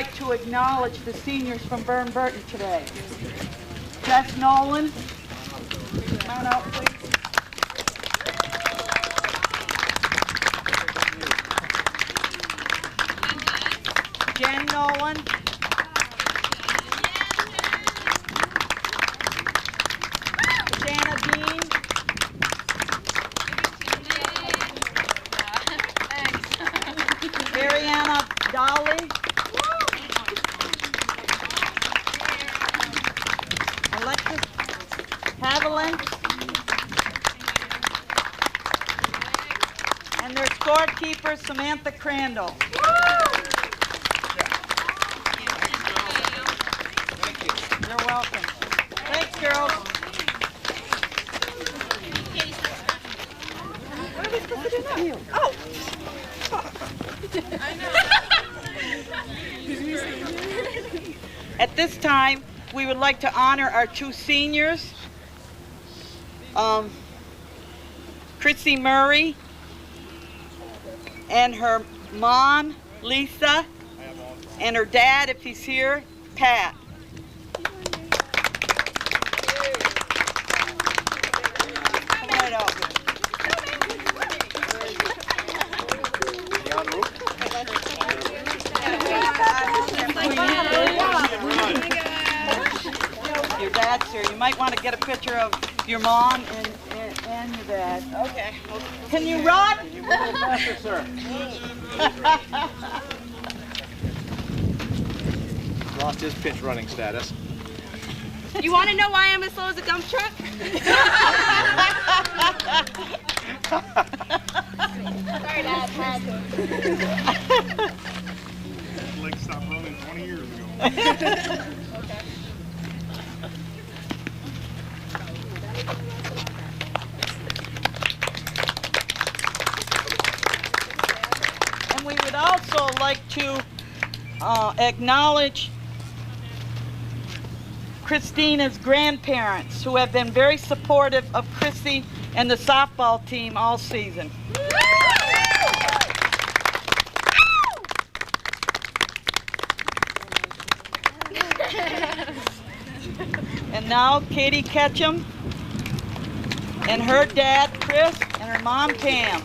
like to acknowledge the seniors from Burr Burton today. Jess Nolan, come on out, please. Jen Nolan. Shanna Dean. Mariana Dolly. Alexis Haviland. And their scorekeeper, Samantha Crandall. You're welcome. Thanks, girls. What are we supposed to do now? Oh! At this time, we would like to honor our two seniors, Chrissy Murray and her mom, Lisa, and her dad, if he's here, Pat. Come right up. Your dad's here. You might want to get a picture of your mom and your dad. Okay. Can you run? Can you move a little faster, sir? Lost his pitch running status. You want to know why I'm as slow as a dump truck? Sorry, Dad. Leg stopped running 20 years ago. Okay. And we would also like to acknowledge Christina's grandparents, who have been very supportive of Chrissy and the softball team all season. And now Katie Ketchum and her dad Chris and her mom Pam.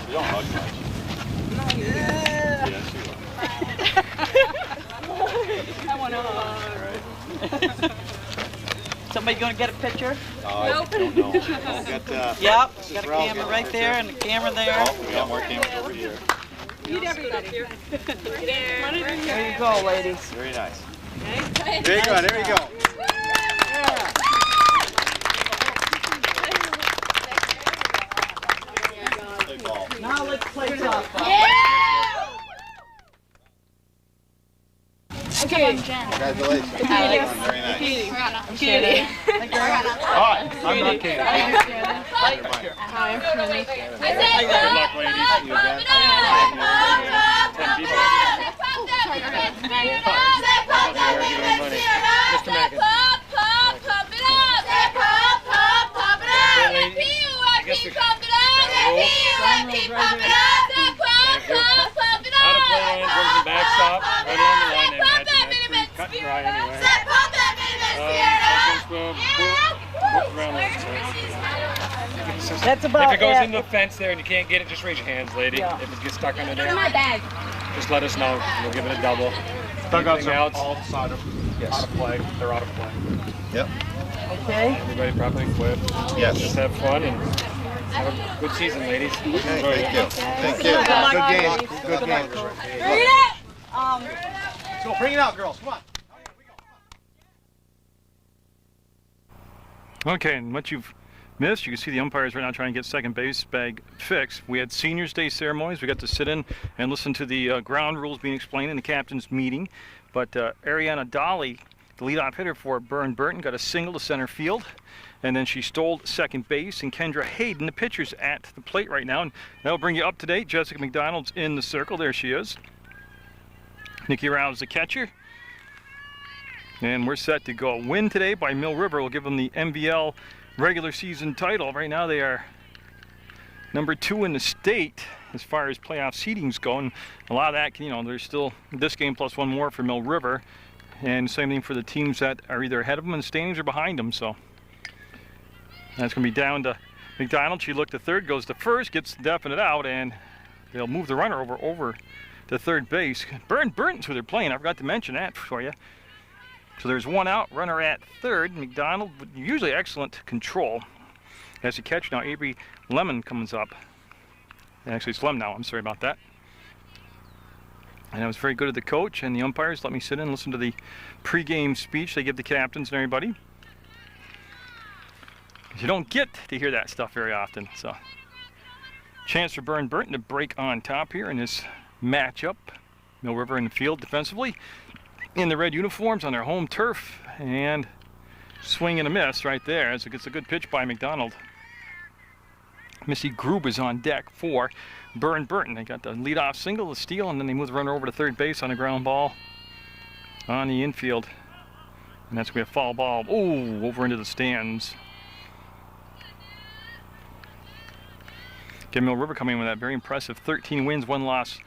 You don't hug much. Yeah. Yes, you are. I want to hug. Somebody going to get a picture? Nope. Don't know. We'll get, Yep, got a camera right there and a camera there. Oh, we got more cameras over here. Meet everybody. There you go, ladies. Very nice. There you go. There you go. Yeah. Big ball. Now let's play softball. Okay. Congratulations. Very nice. I'm Katie. Hi, I'm not Katie. Hi, I'm Shirley. Good luck, ladies. See you again. 10 people. Mr. Mackin. I guess the out of play line, comes the backstop, right along the line, and that's cut and dry anyway. That's about If it goes it. into the fence there and you can't get it, just raise your hands, lady. Yeah. If it gets stuck under In there, my bag. just let us know. We'll give it a double. Dugouts Anything are else? all out of play. They're out of play. Yep. Okay. Everybody properly equipped. Yes. Just have fun and have a good season, ladies. Okay, thank you. Thank you. Good luck, Good game. ladies. Good game. So bring it out, girls. Come on. Okay, and what you've missed, you can see the umpires right now trying to get second base bag fixed. We had Seniors Day ceremonies. We got to sit in and listen to the ground rules being explained in the captain's meeting. But Ariana Dolly, the leadoff hitter for Burr Burton, got a single to center field. And then she stole second base. And Kendra Hayden, the pitcher's at the plate right now. And that'll bring you up to date. Jessica McDonald's in the circle. There she is. Nikki Rouse, the catcher. And we're set to go. Win today by Mill River will give them the MVL regular season title. Right now they are number 2 in the state as far as playoff seedings go. And a lot of that, you know, there's still this game plus one more for Mill River. And same thing for the teams that are either ahead of them in the standings or behind them. So that's going to be down to McDonald. She looked to third, goes to first, gets definite out, and they'll move the runner over to third base. Burr Burton's who they're playing. I forgot to mention that for you. So there's one out, runner at third. McDonald, usually excellent control. As a catch now, Avery Lemon comes up. Actually, it's Lem now, I'm sorry about that. And I was very good at the coach and the umpires. Let me sit in and listen to the pregame speech they give the captains and everybody. You don't get to hear that stuff very often. So, chance for Burr Burton to break on top here in this matchup. Mill River in the field defensively in the red uniforms on their home turf, and swing and a miss right there as it gets a good pitch by McDonald. Missy Grube is on deck for Burr Burton. They got the leadoff single, the steal, and then they move the runner over to third base on a ground ball on the infield. And that's going to be a foul ball. Oh, over into the stands. Mill River coming in with that very impressive 13 wins, 1 loss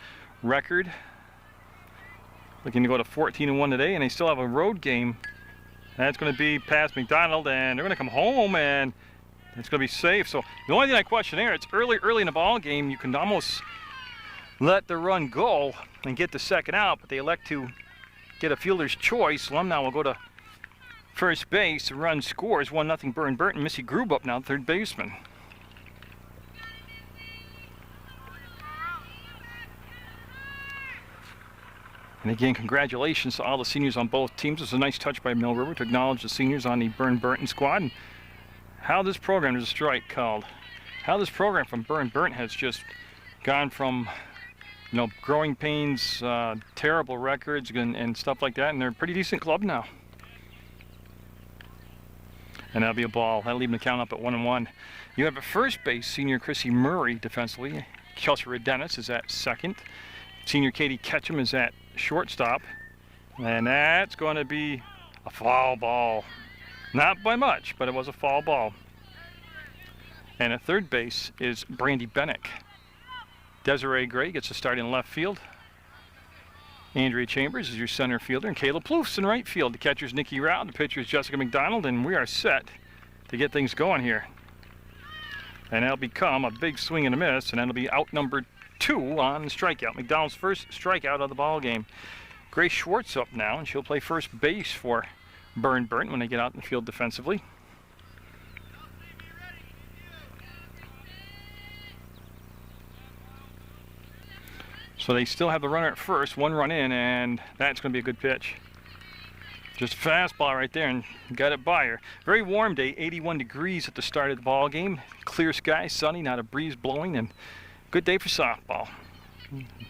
record. Looking to go to 14-1 today, and they still have a road game. That's going to be past McDonald, and they're going to come home, and it's going to be safe. So the only thing I question there, it's early in the ball game. You can almost let the run go and get the second out, but they elect to get a fielder's choice. Lumnow will go to first base. The run scores 1-0 Burr Burton. Missy Grube up now, third baseman. And again, congratulations to all the seniors on both teams. It's a nice touch by Mill River to acknowledge the seniors on the Burr Burton squad. And how this program, there's a strike called, how this program from Burr Burton has just gone from, you know, growing pains, terrible records and stuff like that, and they're a pretty decent club now. And that'll be a ball. That'll leave them the count up at 1-1. You have at first base senior Chrissy Murray defensively. Kelsey Redenis is at second. Senior Katie Ketchum is at shortstop, and that's going to be a foul ball. Not by much, but it was a foul ball. And at third base is Brandy Bennick. Desiree Gray gets a start in left field. Andrea Chambers is your center fielder, and Kayla Plouffe in right field. The catcher's Nikki Rao, the pitcher's Jessica McDonald, and we are set to get things going here. And that'll become a big swing and a miss, and that'll be out number 2 on the strikeout. McDonald's first strikeout of the ball game. Grace Schwartz up now, and she'll play first base for Burr Burton when they get out in the field defensively. So they still have the runner at first, 1 run in, and that's going to be a good pitch. Just a fastball right there, and got it by her. Very warm day, 81 degrees at the start of the ball game. Clear sky, sunny, not a breeze blowing, and good day for softball.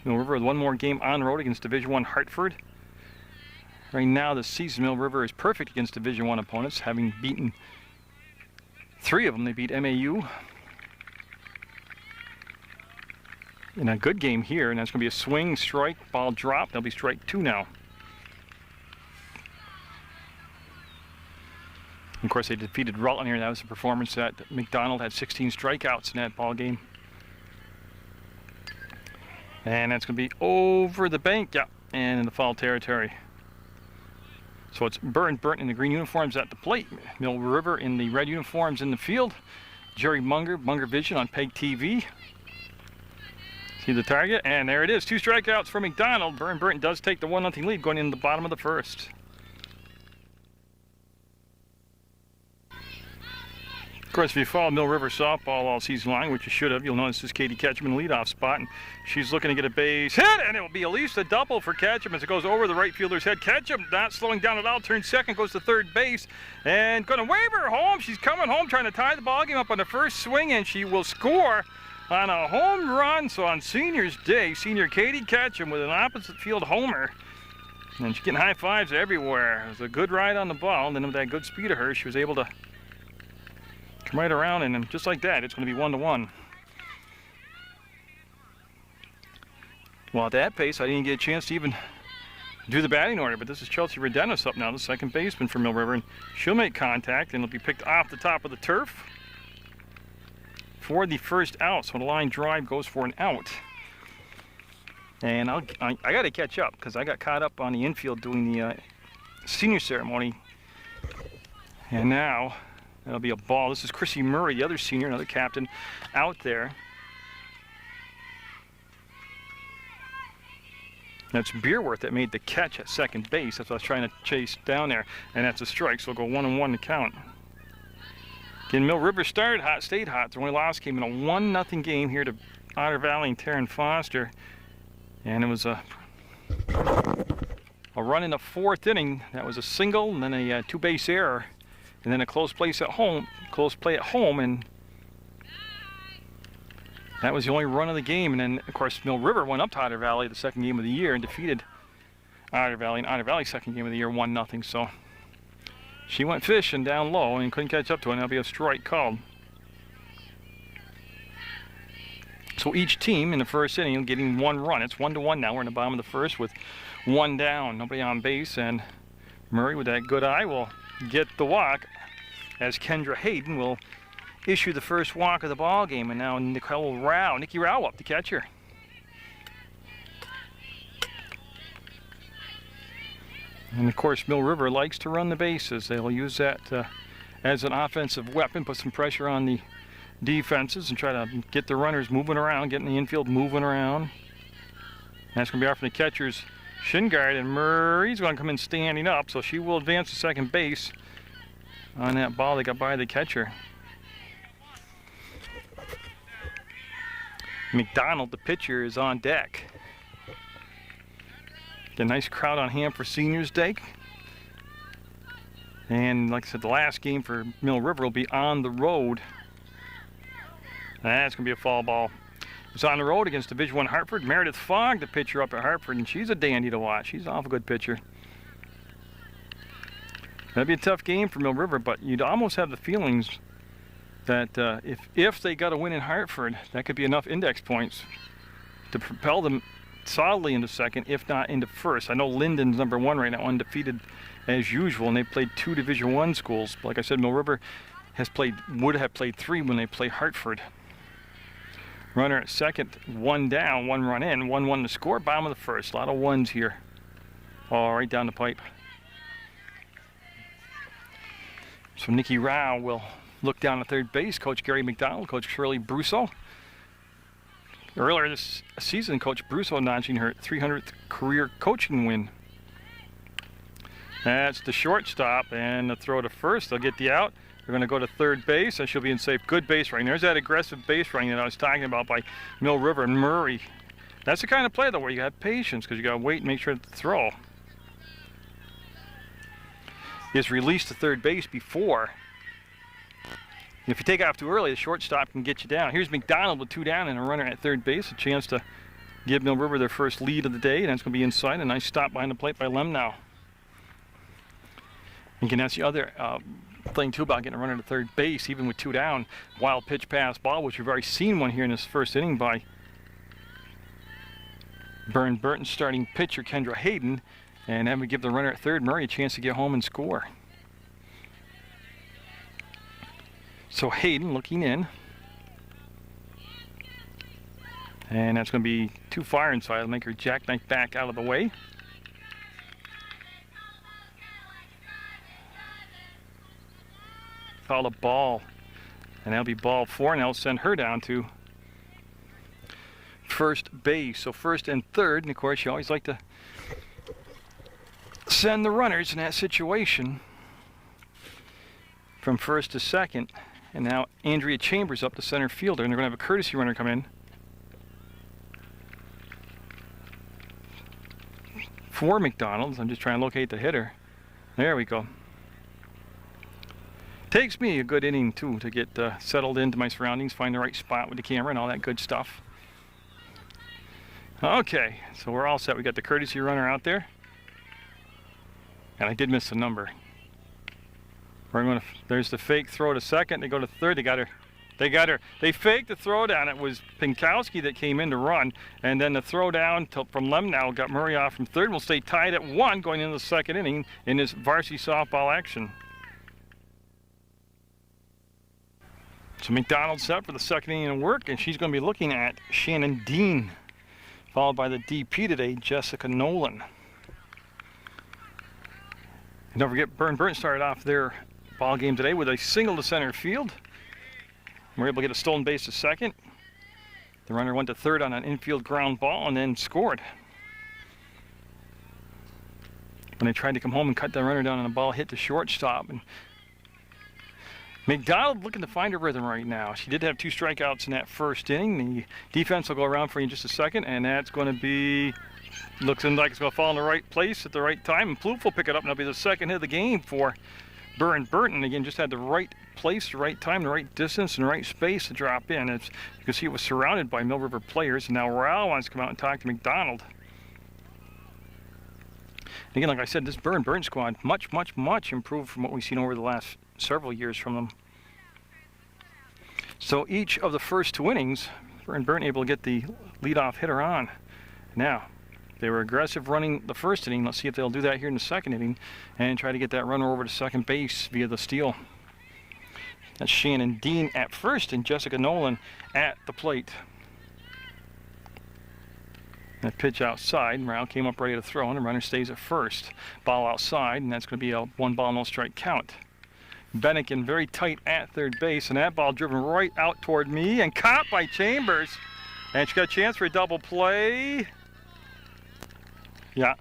Mill River with 1 more game on the road against Division I Hartford. Right now this season, Mill River is perfect against Division I opponents, having beaten 3 of them. They beat MAU in a good game here, and that's going to be a swing, strike, ball drop. That'll be strike 2 now. Of course, they defeated Rutland here. That was a performance that McDonald had 16 strikeouts in that ball game. And that's going to be over the bank, yeah, and in the foul territory. So it's Burr Burton in the green uniforms at the plate. Mill River in the red uniforms in the field. Jerry Munger, Munger Vision on PEGTV. See the target, and there it is. 2 strikeouts for McDonald. Burr Burton does take the 1-0 lead going into the bottom of the first. Of course, if you follow Mill River softball all season long, which you should have, you'll notice this is Katie Ketchum in the leadoff spot, and she's looking to get a base hit, and it will be at least a double for Ketchum as it goes over the right fielder's head. Ketchum not slowing down at all, turns second, goes to third base, and going to wave her home. She's coming home, trying to tie the ball game up on the first swing, and she will score on a home run. So on Seniors Day, senior Katie Ketchum with an opposite field homer, and she's getting high fives everywhere. It was a good ride on the ball, and then with that good speed of hers, she was able to come right around, and just like that, it's going to be 1-1. Well, at that pace, I didn't get a chance to even do the batting order, but this is Chelsea Redenis up now, the second baseman for Mill River, and she'll make contact, and it'll be picked off the top of the turf for the first out. So the line drive goes for an out. And I got to catch up because I got caught up on the infield doing the senior ceremony. And now that'll be a ball. This is Chrissy Murray, the other senior, another captain, out there. That's Beerworth that made the catch at second base. That's what I was trying to chase down there. And that's a strike, so we'll go 1-1 to count. Again, Mill River started hot, stayed hot. Their only loss came in a 1-0 game here to Otter Valley and Taryn Foster. And it was a run in the fourth inning. That was a single, and then a two-base error, and then a close play at home, and that was the only run of the game. And then, of course, Mill River went up to Otter Valley the second game of the year and defeated Otter Valley. And Otter Valley's second game of the year, 1-0. So she went fishing down low and couldn't catch up to it, and that'll be a strike called. So each team in the first inning getting one run. It's 1-1 now. We're in the bottom of the first with one down, nobody on base, and Murray with that good eye will get the walk as Kendra Hayden will issue the first walk of the ball game. And now Nikki Rao up, the catcher. And of course, Mill River likes to run the bases. They'll use that as an offensive weapon, put some pressure on the defenses and try to get the runners moving around, getting the infield moving around. That's going to be off from the catcher's shin guard, and Murray's going to come in standing up, so she will advance to second base on that ball that got by the catcher. McDonald, the pitcher, is on deck. A nice crowd on hand for Seniors Day. And like I said, the last game for Mill River will be on the road. That's going to be a foul ball. It's on the road against Division I Hartford. Meredith Fogg, the pitcher up at Hartford, and she's a dandy to watch. She's an awful good pitcher. That'd be a tough game for Mill River, but you'd almost have the feelings that if they got a win in Hartford, that could be enough index points to propel them solidly into second, if not into first. I know Linden's number one right now, undefeated as usual, and they played 2 Division I schools. But like I said, Mill River would have played 3 when they play Hartford. Runner at second, 1 down, 1 run in, 1-1 to score. Bottom of the first. A lot of ones here. All right down the pipe. So Nikki Rao will look down at third base. Coach Gary McDonald, Coach Shirley Brusso. Earlier this season, Coach Brusso notching her 300th career coaching win. That's the shortstop, and the throw to first. They'll get the out. They're going to go to third base, and she'll be in safe. Good base running. There's that aggressive base running that I was talking about by Mill River and Murray. That's the kind of play, though, where you have patience because you got to wait and make sure to throw is released to third base before. If you take off too early, the shortstop can get you down. Here's McDonald with 2 down and a runner at third base. A chance to give Mill River their first lead of the day, and it's going to be inside. A nice stop behind the plate by Lemnow. And that's the other thing, too, about getting a runner to third base, even with 2 down. Wild pitch pass ball, which we've already seen one here in this first inning by Burr Burton starting pitcher Kendra Hayden. And then we give the runner at third, Murray, a chance to get home and score. So Hayden looking in. And that's going to be too far inside. It'll make her jackknife back out of the way. Foul a ball. And that'll be ball 4, and that'll send her down to first base. So first and third, and of course you always like to send the runners in that situation from first to second. And now Andrea Chambers up to center fielder, and they're going to have a courtesy runner come in for McDonald's. I'm just trying to locate the hitter. There we go. Takes me a good inning too to get settled into my surroundings, find the right spot with the camera and all that good stuff. Okay, so we're all set. We got the courtesy runner out there. And I did miss the number. We're going to, there's the fake throw to second. They go to third. They got her They got her. They faked the throw down. It was Pinkowski that came in to run, and then the throw down from Lemnow got Murray off from third. We'll stay tied at 1 going into the second inning in this varsity softball action. So McDonald set for the second inning of work, and she's going to be looking at Shannon Dean, followed by the DP today, Jessica Nolan. And don't forget, Burr Burton started off their ball game today with a single to center field. We're able to get a stolen base to second. The runner went to third on an infield ground ball and then scored. When they tried to come home and cut the runner down on a ball hit to shortstop. And McDonald looking to find her rhythm right now. She did have 2 strikeouts in that first inning. The defense will go around for you in just a second, and that's going to be, looks like it's going to fall in the right place at the right time. And Plouffe will pick it up, and that'll be the second hit of the game for Burr Burton. Again, just had the right place, the right time, the right distance, and the right space to drop in. As you can see, it was surrounded by Mill River players, and now Rao wants to come out and talk to McDonald. And again, like I said, this Burr Burton squad, much improved from what we've seen over the last several years from them. So each of the first 2 innings, Burr Burton able to get the leadoff hitter on. Now, they were aggressive running the first inning. Let's see if they'll do that here in the second inning and try to get that runner over to second base via the steal. That's Shannon Dean at first and Jessica Nolan at the plate. That pitch outside, Rao came up ready to throw, and the runner stays at first. Ball outside, and that's going to be a 1 ball, no strike count. Bennigan very tight at third base, and that ball driven right out toward me and caught by Chambers. And she got a chance for a double play. Yeah,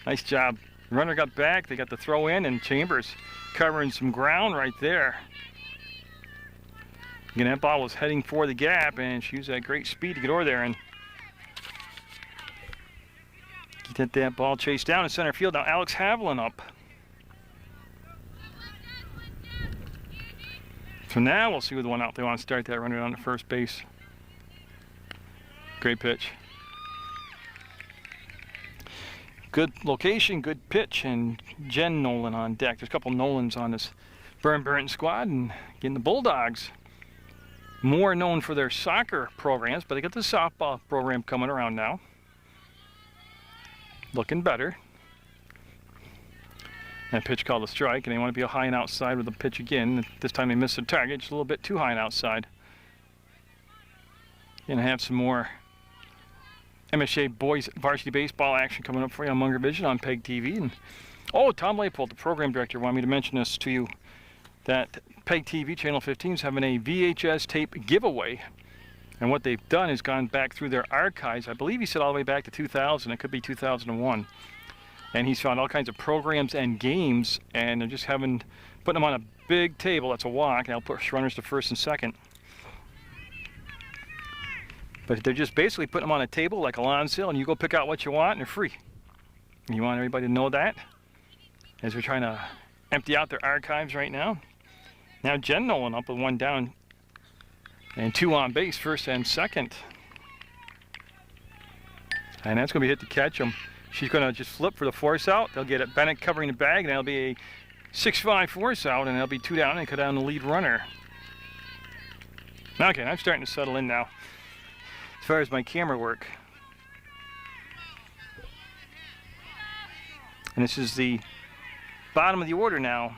nice job. The runner got back, they got the throw in, and Chambers covering some ground right there. Again, that ball was heading for the gap, and she used that great speed to get over there and get that ball chased down in center field. Now Alex Haviland up. So now we'll see with the one out. They want to start that runner down to first base. Great pitch. Good location, good pitch, and Jen Nolan on deck. There's a couple Nolans on this Burr Burton squad, and again the Bulldogs, more known for their soccer programs, but they got the softball program coming around now. Looking better. That pitch called a strike, and they want to be high and outside with the pitch again. This time they missed the target, just a little bit too high and outside. Gonna have some more MSA boys varsity baseball action coming up for you on Munger Vision on PEGTV. And oh, Tom Leipold, the program director, wanted me to mention this to you, that PEGTV Channel 15 is having a VHS tape giveaway. And what they've done is gone back through their archives. I believe he said all the way back to 2000. It could be 2001. And he's found all kinds of programs and games, and they're just putting them on a big table. That's a walk, and they'll push runners to first and second. But they're just basically putting them on a table like a lawn sale, and you go pick out what you want, and they're free. And you want everybody to know that, as we're trying to empty out their archives right now. Now Jen Nolan up with 1 down, and 2 on base, first and second. And that's going to be hit to catch them. She's going to just flip for the force out. They'll get it. Bennett covering the bag, and that'll be a 6-5 force out, and that'll be 2 down and cut down the lead runner. Okay, I'm starting to settle in now as far as my camera work. And this is the bottom of the order now.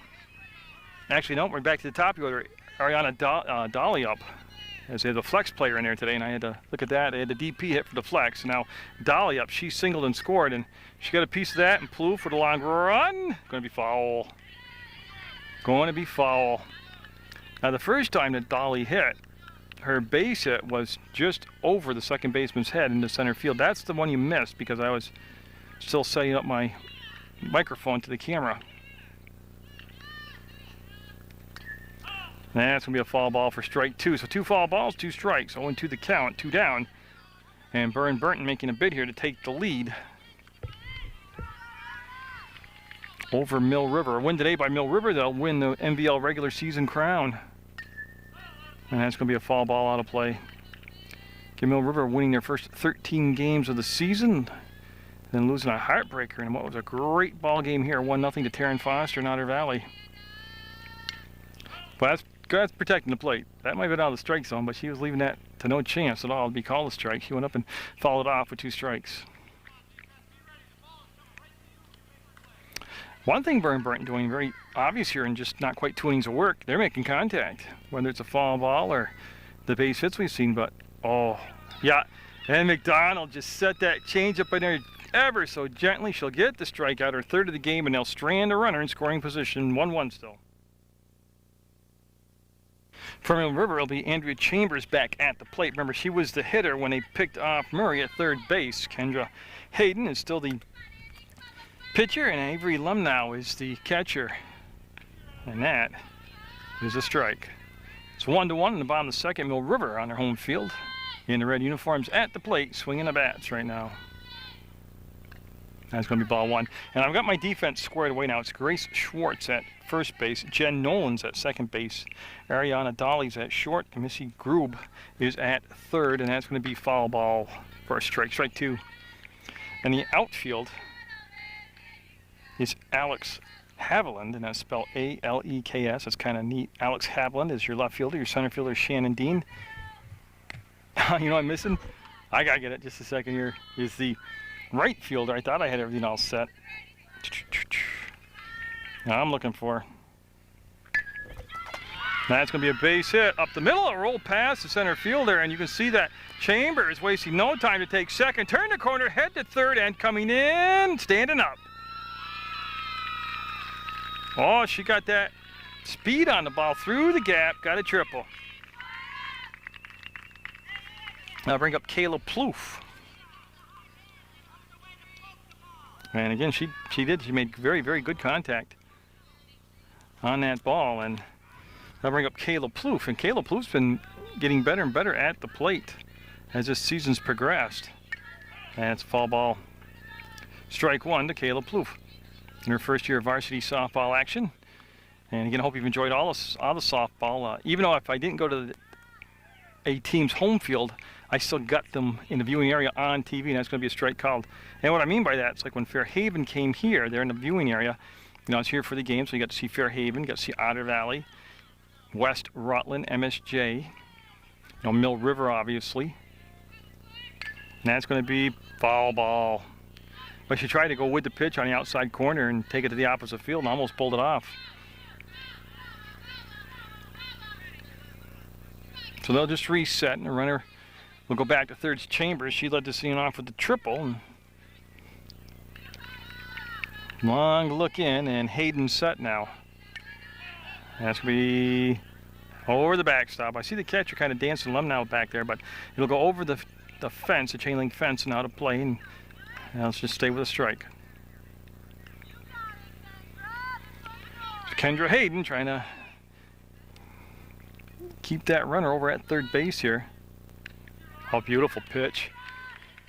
Actually, no, we're back to the top of the order. Ariana Dolly up, as they have a flex player in there today, and I had to look at that. They had the DP hit for the flex. Now Dolly up, she singled and scored, and she got a piece of that and Plouffe for the long run. Going to be foul. Going to be foul. Now the first time that Dolly hit, her base hit was just over the second baseman's head into center field. That's the one you missed because I was still setting up my microphone to the camera. That's going to be a foul ball for strike 2. So 2 foul balls, 2 strikes, 0-2 the count, 2 down. And Burr Burton making a bid here to take the lead over Mill River. A win today by Mill River, they'll win the MVL regular season crown. And that's going to be a foul ball out of play. Mill River winning their first 13 games of the season, then losing a heartbreaker in what was a great ball game here, 1-0 to Tarrant Foster in Otter Valley. But that's that's protecting the plate. That might have been out of the strike zone, but she was leaving that to no chance at all to be called a strike. She went up and followed off with 2 strikes. One thing Burr Burton doing very obvious here and just not quite 2 innings of work, they're making contact, whether it's a foul ball or the base hits we've seen, but oh, yeah. And McDonald just set that changeup in there ever so gently. She'll get the strikeout, her 3rd of the game, and they'll strand a runner in scoring position, 1-1 still. For Mill River, it'll be Andrea Chambers back at the plate. Remember, she was the hitter when they picked off Murray at 3rd base. Kendra Hayden is still the pitcher, and Avery Lumnow is the catcher. And that is a strike. It's 1-1 in the bottom of the 2nd. Mill River on their home field in the red uniforms at the plate, swinging the bats right now. That's going to be ball 1. And I've got my defense squared away now. It's Grace Schwartz at 1st base, Jen Nolan's at 2nd base, Ariana Dolly's at short, and Missy Grube is at 3rd, and that's going to be foul ball for a strike, strike 2. And the outfield is Alex Haviland, and that's spelled A-L-E-K-S. That's kind of neat. Alex Haviland is your left fielder. Your center fielder is Shannon Dean. You know what I'm missing? I got to get it just a second here. Is the right fielder. I thought I had everything all set. Now I'm looking for. That's going to be a base hit up the middle. A roll past the center fielder, and you can see that Chambers wasting no time to take 2nd. Turn the corner, head to 3rd, and coming in, standing up. Oh, she got that speed on the ball through the gap. Got a triple. Now bring up Kayla Plouffe. And again, she made very, very good contact on that ball. And I'll bring up Kayla Plouffe. And Kayla Plouffe's been getting better and better at the plate as this season's progressed. And it's foul ball. Strike 1 to Kayla Plouffe in her 1st year of varsity softball action. And again, I hope you've enjoyed all the softball. Even though if I didn't go to a team's home field, I still got them in the viewing area on TV, and that's going to be a strike called. And what I mean by that, it's like when Fairhaven came here, they're in the viewing area. You know, I was here for the game, so you got to see Fairhaven, got to see Otter Valley, West Rutland, MSJ, you know, Mill River, obviously. And that's going to be foul ball. But she tried to go with the pitch on the outside corner and take it to the opposite field and almost pulled it off. So they'll just reset, and the runner will go back to 3rd Chambers. She led the scene off with the triple. And long look in, and Hayden set now. That's going to be over the backstop. I see the catcher kind of dancing Lumnow back there, but it'll go over the fence, the chain link fence, and out of play. And let's just stay with a strike. So Kendra Hayden trying to keep that runner over at 3rd base here. Oh, beautiful pitch.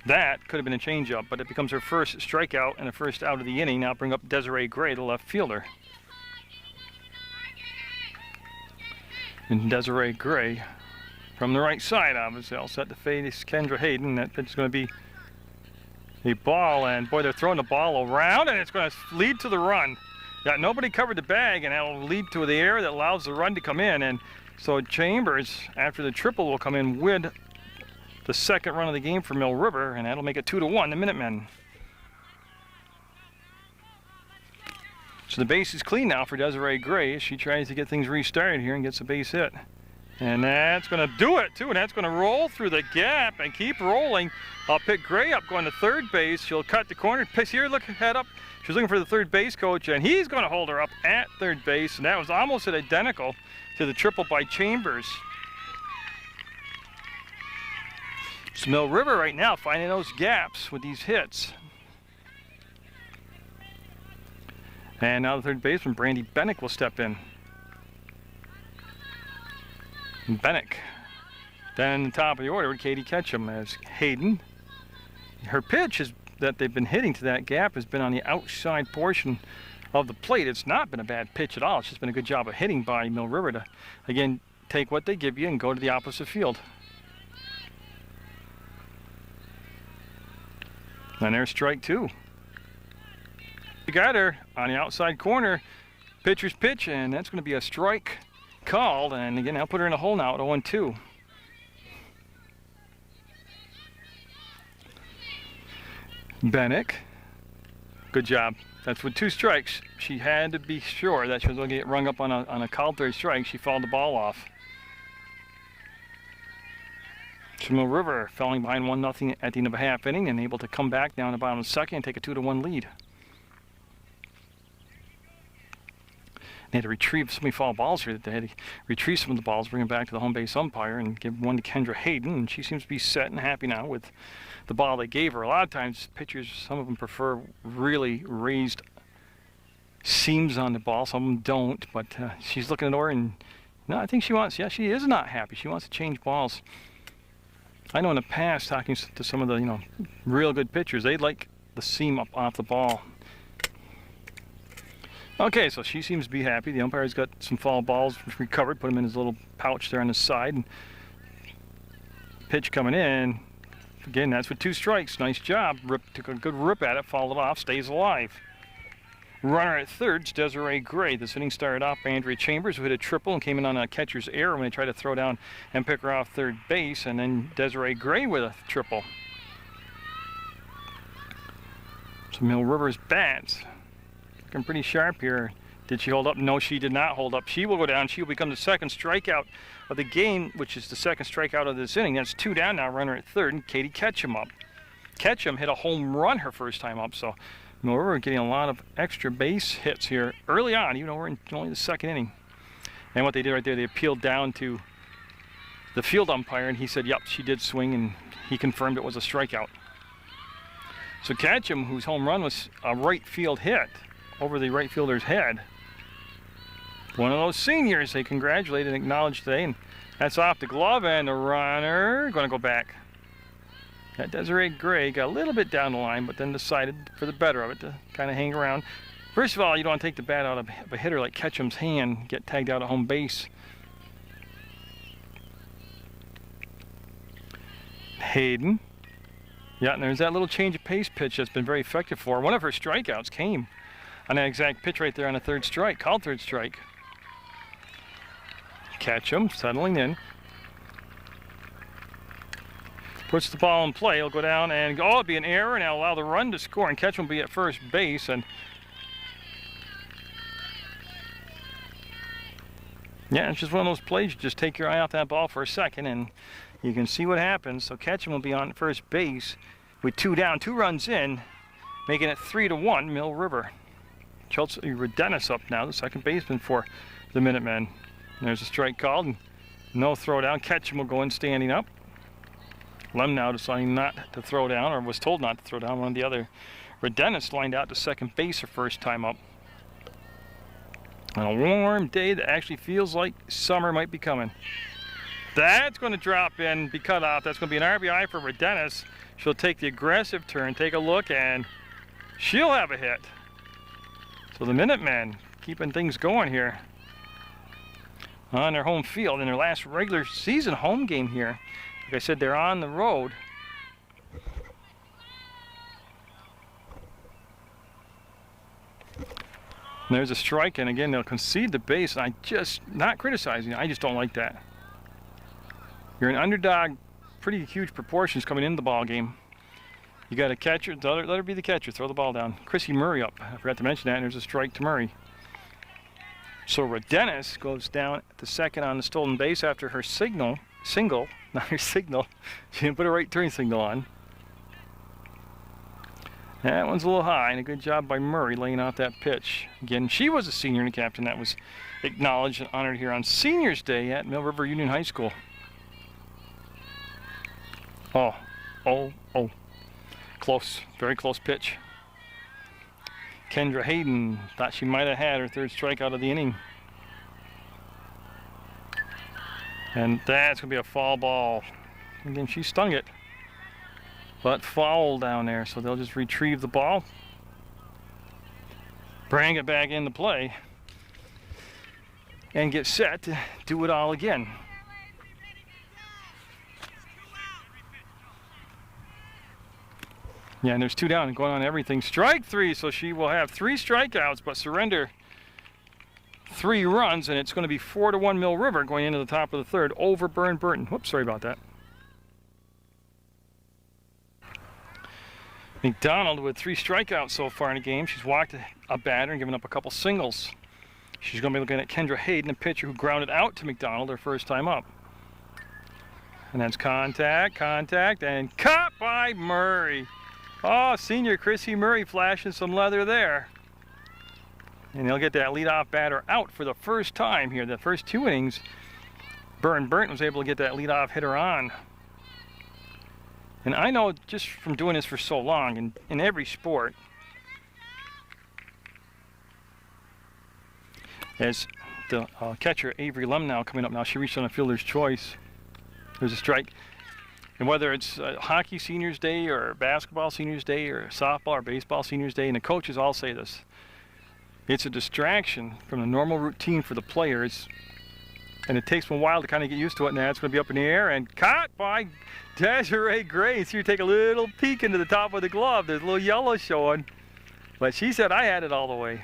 That could have been a changeup, but it becomes her 1st strikeout and the 1st out of the inning. Now bring up Desiree Gray, the left fielder. And Desiree Gray from the right side, obviously, all set to face Kendra Hayden. That pitch is going to be a ball, and boy, they're throwing the ball around, and it's going to lead to the run. Yeah, nobody covered the bag, and that'll lead to the air that allows the run to come in. And so Chambers, after the triple, will come in with the 2nd run of the game for Mill River, and that'll make it 2-1, the Minutemen. So the base is clean now for Desiree Gray as she tries to get things restarted here and gets a base hit. And that's going to do it, too, and that's going to roll through the gap and keep rolling. I'll pick Gray up going to 3rd base. She'll cut the corner. Here, look, head up. She's looking for the 3rd base coach, and he's going to hold her up at 3rd base, and that was almost identical to the triple by Chambers. So Mill River right now finding those gaps with these hits. And now the 3rd baseman, Brandy Bennick, will step in. And Bennick. Then the top of the order with Katie Ketchum as Hayden. Her pitch is that they've been hitting to that gap has been on the outside portion of the plate. It's not been a bad pitch at all. It's just been a good job of hitting by Mill River to, again, take what they give you and go to the opposite field. And there's strike 2. You got her on the outside corner. Pitcher's pitch, and that's going to be a strike called, and again, I'll put her in a hole now at 0-2. Bennick, good job. That's with 2 strikes. She had to be sure that she was going to get rung up on a called third strike. She fouled the ball off. Mill River falling behind 1-0 at the end of a half inning and able to come back down the bottom of the second and take a 2-1 lead. They had to retrieve so many foul balls here that they had to retrieve some of the balls, bring them back to the home base umpire, and give one to Kendra Hayden. And she seems to be set and happy now with the ball they gave her. A lot of times, pitchers, some of them prefer really raised seams on the ball. Some of them don't, but she's looking at her, and no, I think she wants. Yeah, she is not happy. She wants to change balls. I know in the past, talking to some of the real good pitchers, they'd like the seam up off the ball. Okay, so she seems to be happy. The umpire's got some foul balls recovered, put them in his little pouch there on the side. And pitch coming in. Again, that's with 2 strikes. Nice job. Took a good rip at it, fouled it off, stays alive. Runner at third, Desiree Gray. This inning started off by Andrea Chambers, who hit a triple and came in on a catcher's error when they tried to throw down and pick her off third base, and then Desiree Gray with a triple. So Mill River's bats looking pretty sharp here. Did she hold up? No, she did not hold up. She will go down. She will become the second strikeout of the game, which is the second strikeout of this inning. That's 2 down now, runner at third, and Katie Ketchum up. Ketchum hit a home run her first time up, so Mill River getting a lot of extra base hits here early on, even though we're in only the second inning. And what they did right there, they appealed down to the field umpire, and he said, yep, she did swing, and he confirmed it was a strikeout. So Ketchum, whose home run was a right field hit over the right fielder's head, one of those seniors they congratulated and acknowledged today, and that's off the glove, and the runner going to go back. That Desiree Gray got a little bit down the line, but then decided for the better of it to kind of hang around. First of all, you don't want to take the bat out of a hitter like Ketchum's hand, get tagged out at home base. Hayden. Yeah, and there's that little change of pace pitch that's been very effective for her. One of her strikeouts came on that exact pitch right there on a third strike, called third strike. Ketchum settling in. Puts the ball in play. He'll go down and it'll be an error, and it'll allow the run to score, and Ketchum will be at first base. And yeah, it's just one of those plays. You just take your eye off that ball for a second, and you can see what happens. So Ketchum will be on first base with 2 down, 2 runs in, making it 3-1 Mill River. Chelsea Redenis up now, the second baseman for the Minutemen. And there's a strike called, and no throw down. Ketchum will go in standing up. Lem now deciding not to throw down, or was told not to throw down. One of the other Redenis lined out to second base her first time up. On a warm day that actually feels like summer might be coming. That's going to drop in, be cut off. That's going to be an RBI for Redenis. She'll take the aggressive turn, take a look, and she'll have a hit. So the Minutemen keeping things going here on their home field in their last regular season home game here. Like I said, they're on the road. And there's a strike, and again, they'll concede the base. And I just, not criticizing, I just don't like that. You're an underdog, pretty huge proportions coming into the ball game. You got a catcher, let her be the catcher, throw the ball down. Chrissy Murray up, I forgot to mention that, and there's a strike to Murray. So Redenis goes down at the second on the stolen base after her single, not her signal. She didn't put a right turn signal on. That one's a little high, and a good job by Murray laying out that pitch. Again, she was a senior and a captain that was acknowledged and honored here on Seniors Day at Mill River Union High School. Oh. Close, very close pitch. Kendra Hayden thought she might have had her third strikeout of the inning. And that's going to be a foul ball. Again, she stung it, but foul down there. So they'll just retrieve the ball, bring it back into play, and get set to do it all again. Yeah, and there's 2 down and going on everything. Strike 3, so she will have 3 strikeouts, but surrender 3 runs, and it's going to be 4-1 Mill River going into the top of the third over Burr Burton. Whoops, sorry about that. McDonald with 3 strikeouts so far in the game. She's walked a batter and given up a couple singles. She's going to be looking at Kendra Hayden, a pitcher who grounded out to McDonald her first time up. And that's contact, and caught by Murray. Oh, senior Chrissy Murray flashing some leather there. And they'll get that leadoff batter out for the first time here. The first 2 innings, Burr Burton was able to get that leadoff hitter on. And I know just from doing this for so long, in every sport, as the catcher Avery Lemnow coming up now, she reached on a fielder's choice. There's a strike. And whether it's hockey seniors day or basketball seniors day or softball or baseball seniors day, and the coaches all say this, it's a distraction from the normal routine for the players, and it takes them a while to kind of get used to it. Now it's going to be up in the air and caught by Desiree Gray. So you take a little peek into the top of the glove. There's a little yellow showing, but she said I had it all the way.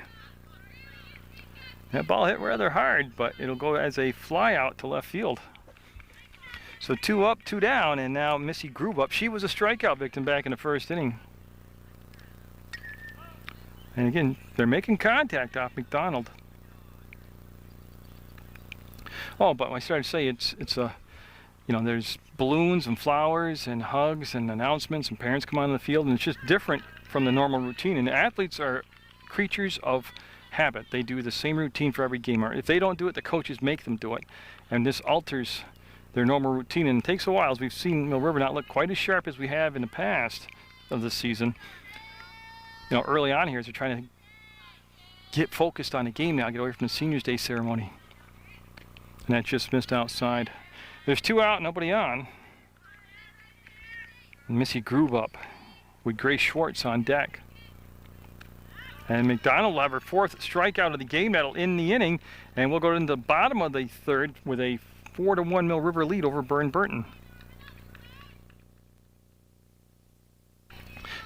That ball hit rather hard, but it'll go as a fly out to left field. So 2 up, 2 down, and now Missy Grube up. She was a strikeout victim back in the first inning. And again, they're making contact off McDonald. Oh, but I started to say it's a, you know, there's balloons and flowers and hugs and announcements and parents come on the field, and it's just different from the normal routine. And athletes are creatures of habit. They do the same routine for every game. Or if they don't do it, the coaches make them do it. And this alters their normal routine, and it takes a while, as we've seen Mill River not look quite as sharp as we have in the past of this season. You know, early on here, as they're trying to get focused on the game now, get away from the Seniors Day ceremony. And that just missed outside. There's 2 out, nobody on. And Missy Grube up with Grace Schwartz on deck. And McDonald will have her 4th strikeout of the game. That'll end the inning, and we'll go into the bottom of the third with a 4-1 Mill River lead over Burr Burton.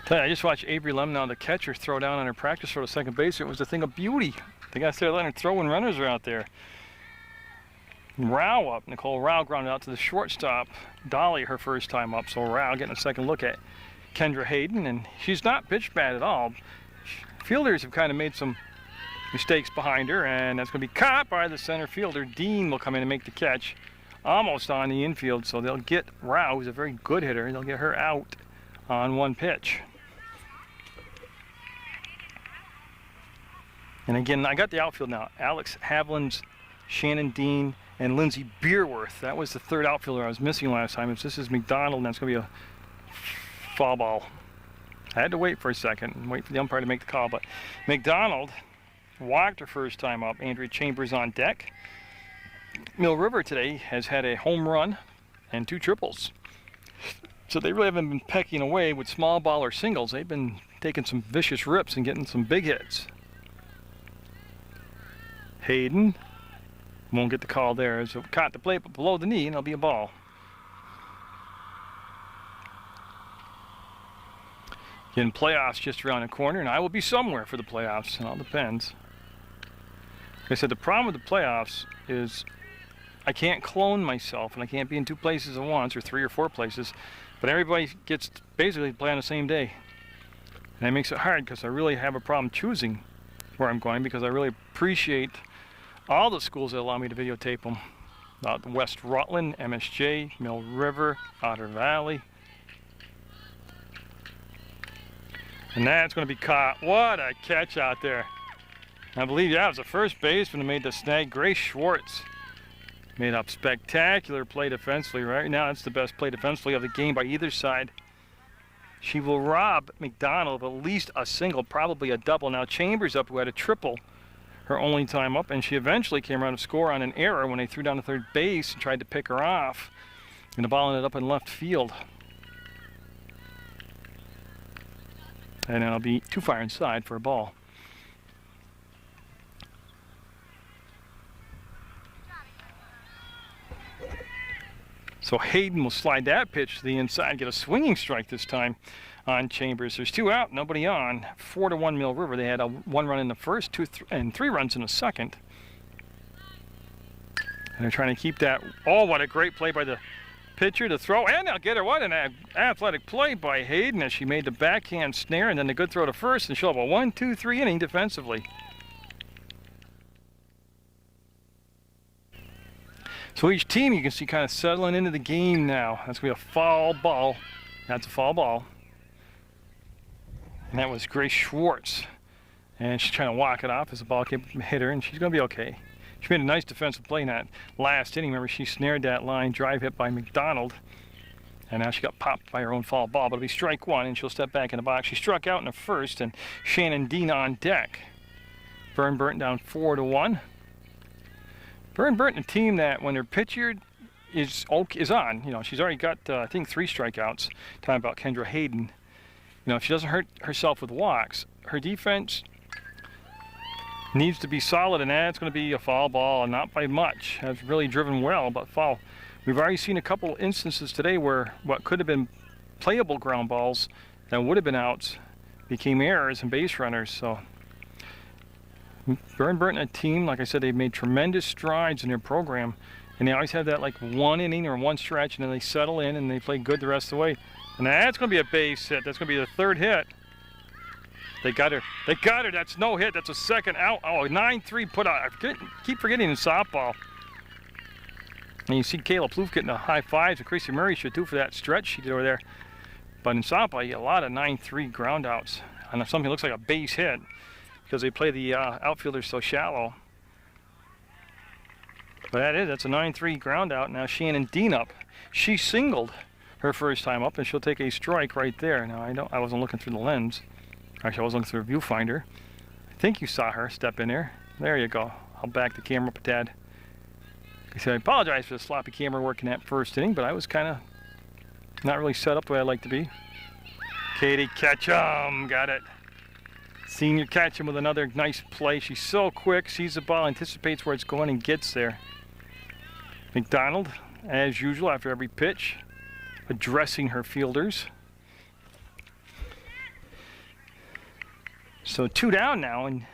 Tell you, I just watched Avery Lemnow, the catcher, throw down on her practice throw to second base. It was a thing of beauty. They got to start letting her throw when runners are out there. Rao up. Nicole Rao grounded out to the shortstop. Dolly, her first time up. So Rao getting a second look at Kendra Hayden, and she's not pitched bad at all. Fielders have kind of made some mistakes behind her, and that's going to be caught by the center fielder. Dean will come in and make the catch almost on the infield, so they'll get Rao, who's a very good hitter, they'll get her out on 1 pitch. And again, I got the outfield now. Alex Havlins, Shannon Dean, and Lindsay Beerworth. That was the 3rd outfielder I was missing last time. If this is McDonald, then it's going to be a foul ball. I had to wait for a second and wait for the umpire to make the call, but McDonald walked her first time up. Andrea Chambers on deck. Mill River today has had a home run and 2 triples. So they really haven't been pecking away with small ball or singles. They've been taking some vicious rips and getting some big hits. Hayden won't get the call there. So caught the plate, but below the knee, and it'll be a ball. Again, playoffs just around the corner, and I will be somewhere for the playoffs. It all depends. Like I said, the problem with the playoffs is I can't clone myself, and I can't be in 2 places at once, or 3 or 4 places, but everybody gets basically to play on the same day. And that makes it hard, because I really have a problem choosing where I'm going, because I really appreciate all the schools that allow me to videotape them. West Rutland, MSJ, Mill River, Otter Valley. And that's going to be caught. What a catch out there. I believe, yeah, it was the first baseman who made the snag. Grace Schwartz made up spectacular play defensively. Right now, that's the best play defensively of the game by either side. She will rob McDonald of at least a single, probably a double. Now Chambers up, who had a triple her only time up, and she eventually came around to score on an error when they threw down to third base and tried to pick her off. And the ball ended up in left field. And it'll be too far inside for a ball. So Hayden will slide that pitch to the inside, get a swinging strike this time on Chambers. There's 2 out, nobody on. 4-1 Mill River. They had a 1 run in the first, 2 and 3 runs in the second. And they're trying to keep that. Oh, what a great play by the pitcher to throw. And they'll get her. What an athletic play by Hayden as she made the backhand snare and then the good throw to first. And she'll have a 1-2-3 inning defensively. So each team you can see kind of settling into the game now. That's going to be a foul ball. That's a foul ball. And that was Grace Schwartz. And she's trying to walk it off as the ball came hit her, and she's going to be okay. She made a nice defensive play in that last inning. Remember, she snared that line drive hit by McDonald. And now she got popped by her own foul ball. But it'll be strike one, and she'll step back in the box. She struck out in the first, and Shannon Dean on deck. Burr Burton down 4-1. Burr Burton, a team that when their pitcher is on, you know, she's already got, I think, 3 strikeouts. Talking about Kendra Hayden. You know, if she doesn't hurt herself with walks, her defense needs to be solid, and that's going to be a foul ball, and not by much. Has really driven well, but foul. We've already seen a couple instances today where what could have been playable ground balls that would have been outs became errors and base runners. So Burr Burton, a team, like I said, they've made tremendous strides in their program, and they always have that like 1 inning or 1 stretch, and then they settle in and they play good the rest of the way. And that's going to be a base hit. That's going to be the 3rd hit. They got her. They got her. That's no hit. That's a second out. Oh, 9-3 put out. I keep forgetting in softball. And you see Kayla Plouffe getting the high fives, and Chrissy Murray should too for that stretch she did over there. But in softball, you get a lot of 9-3 ground outs. And something that looks like a base hit because they play the outfielders so shallow. But that's a 9-3 ground out. Now Shannon Dean up. She singled her first time up, and she'll take a strike right there. Now I wasn't looking through the lens. Actually, I was looking through a viewfinder. I think you saw her step in there. There you go. I'll back the camera up a tad. I apologize for the sloppy camera work in that first inning, but I was kind of not really set up the way I like to be. Katie Ketchum got it. Senior Ketchum with another nice play. She's so quick, sees the ball, anticipates where it's going, and gets there. McDonald, as usual, after every pitch, addressing her fielders. So 2 down now, and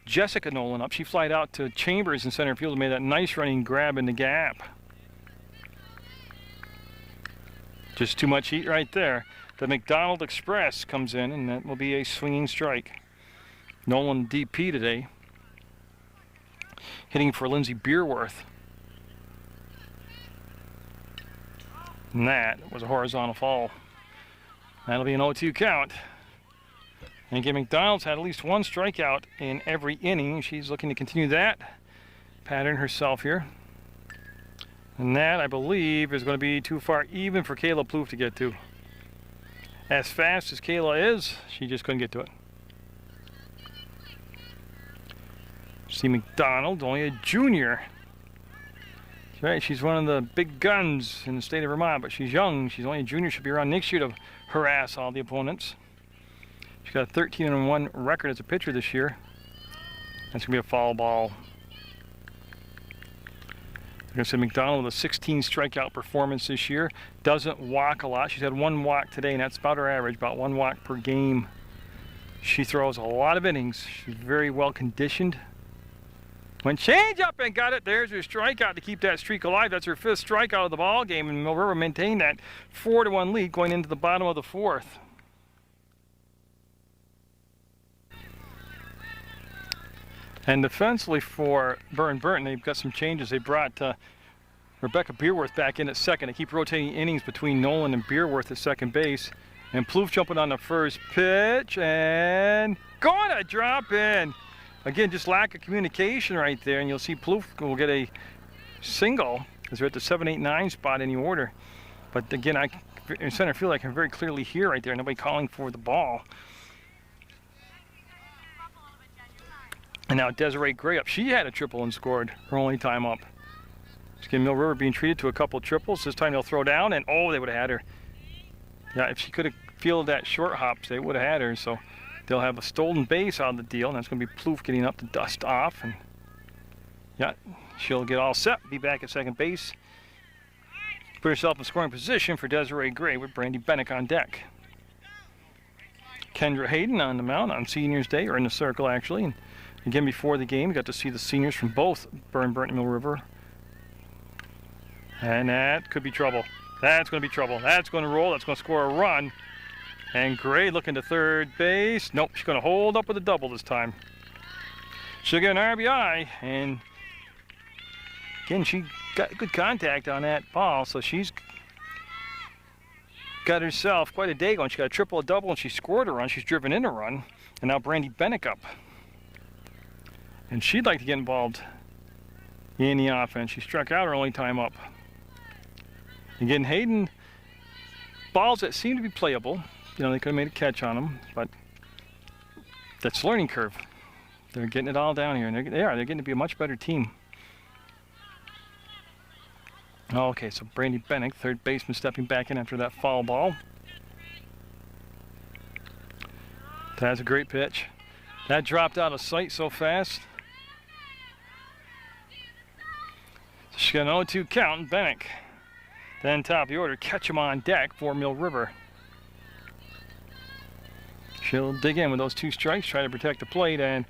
Jessica Nolan up. She flied out to Chambers in center field and made that nice running grab in the gap. Just too much heat right there. The McDonald Express comes in, and that will be a swinging strike. Nolan DP today. Hitting for Lindsay Beerworth. And that was a horizontal fall. That'll be an 0-2 count. And again, McDonald's had at least 1 strikeout in every inning. She's looking to continue that pattern herself here. And that, I believe, is going to be too far even for Kayla Plouffe to get to. As fast as Kayla is, she just couldn't get to it. See McDonald, only a junior. That's right, she's one of the big guns in the state of Vermont, but she's young. She's only a junior. She'll be around next year to harass all the opponents. She's got a 13-1 record as a pitcher this year. That's going to be a foul ball. Like I said, McDonald with a 16 strikeout performance this year. Doesn't walk a lot. She's had 1 walk today, and that's about her average, about 1 walk per game. She throws a lot of innings. She's very well conditioned. Went change up and got it. There's her strikeout to keep that streak alive. That's her 5th strikeout of the ball game, and Mill River maintained that 4-1 lead going into the bottom of the 4th. And defensively for Burr Burton, they've got some changes. They brought Rebecca Beerworth back in at second. They keep rotating innings between Nolan and Beerworth at second base. And Plouffe jumping on the first pitch and going to drop in. Again, just lack of communication right there. And you'll see Plouffe will get a single as they're at the 7-8-9 spot in the order. But again, in center field, I can very clearly hear right there. Nobody calling for the ball. And now Desiree Gray up. She had a triple and scored her only time up. Again, Mill River being treated to a couple triples. This time they'll throw down, and oh, they would have had her. Yeah, if she could have fielded that short hop, they would have had her. So they'll have a stolen base on the deal, and that's going to be Plouffe getting up to dust off. And yeah, she'll get all set, be back at second base. Put herself in scoring position for Desiree Gray with Brandy Bennick on deck. Kendra Hayden on the mound on Seniors Day, or in the circle actually. And again, before the game, we got to see the seniors from both Burr Burton and Mill River And that could be trouble. That's going to be trouble. That's going to roll. That's going to score a run. And Gray looking to third base. Nope, she's going to hold up with a double this time. She'll get an RBI. And again, she got good contact on that ball, so she's got herself quite a day going. She got a triple, a double, and she scored a run. She's driven in a run. And now Brandy Bennick up. And she'd like to get involved in the offense. She struck out her only time up. Again, Hayden, balls that seem to be playable. You know, they could have made a catch on them, but that's a learning curve. They're getting it all down here, and they're getting to be a much better team. Okay, so Brandy Bennick, third baseman, stepping back in after that foul ball. That's a great pitch. That dropped out of sight so fast. So she's got an 0-2 count, and Bennick. Then top of the order, Ketchum on deck for Mill River. She'll dig in with those 2 strikes, try to protect the plate, and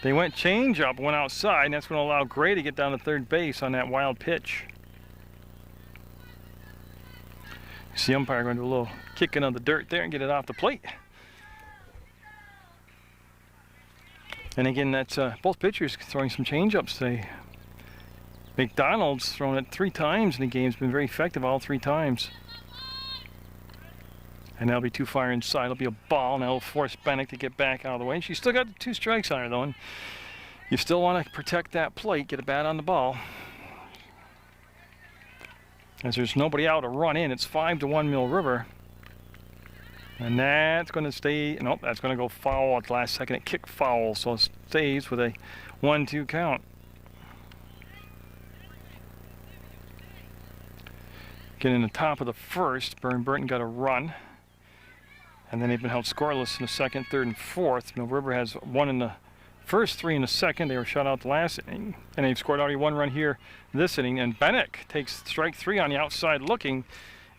they went change up, went outside, and that's going to allow Gray to get down to third base on that wild pitch. You see the umpire going to do a little kicking on the dirt there and get it off the plate. And again, that's both pitchers throwing some change-ups today. McDonald's thrown it 3 times in the game. Has been very effective all 3 times. And that'll be too far inside. It'll be a ball, and that'll force Bennick to get back out of the way. She's still got 2 strikes on her, though, and you still want to protect that plate, get a bat on the ball. As there's nobody out to run in, it's 5-1 Mill River. And that's going to stay, nope, that's going to go foul at the last second. It kicked foul, so it stays with a 1-2 count. Getting in the top of the first, Burr Burton got a run. And then they've been held scoreless in the second, third, and fourth. Mill River has 1 in the first, 3 in the second. They were shut out the last inning. And they've scored already 1 run here this inning. And Bennick takes strike 3 on the outside looking.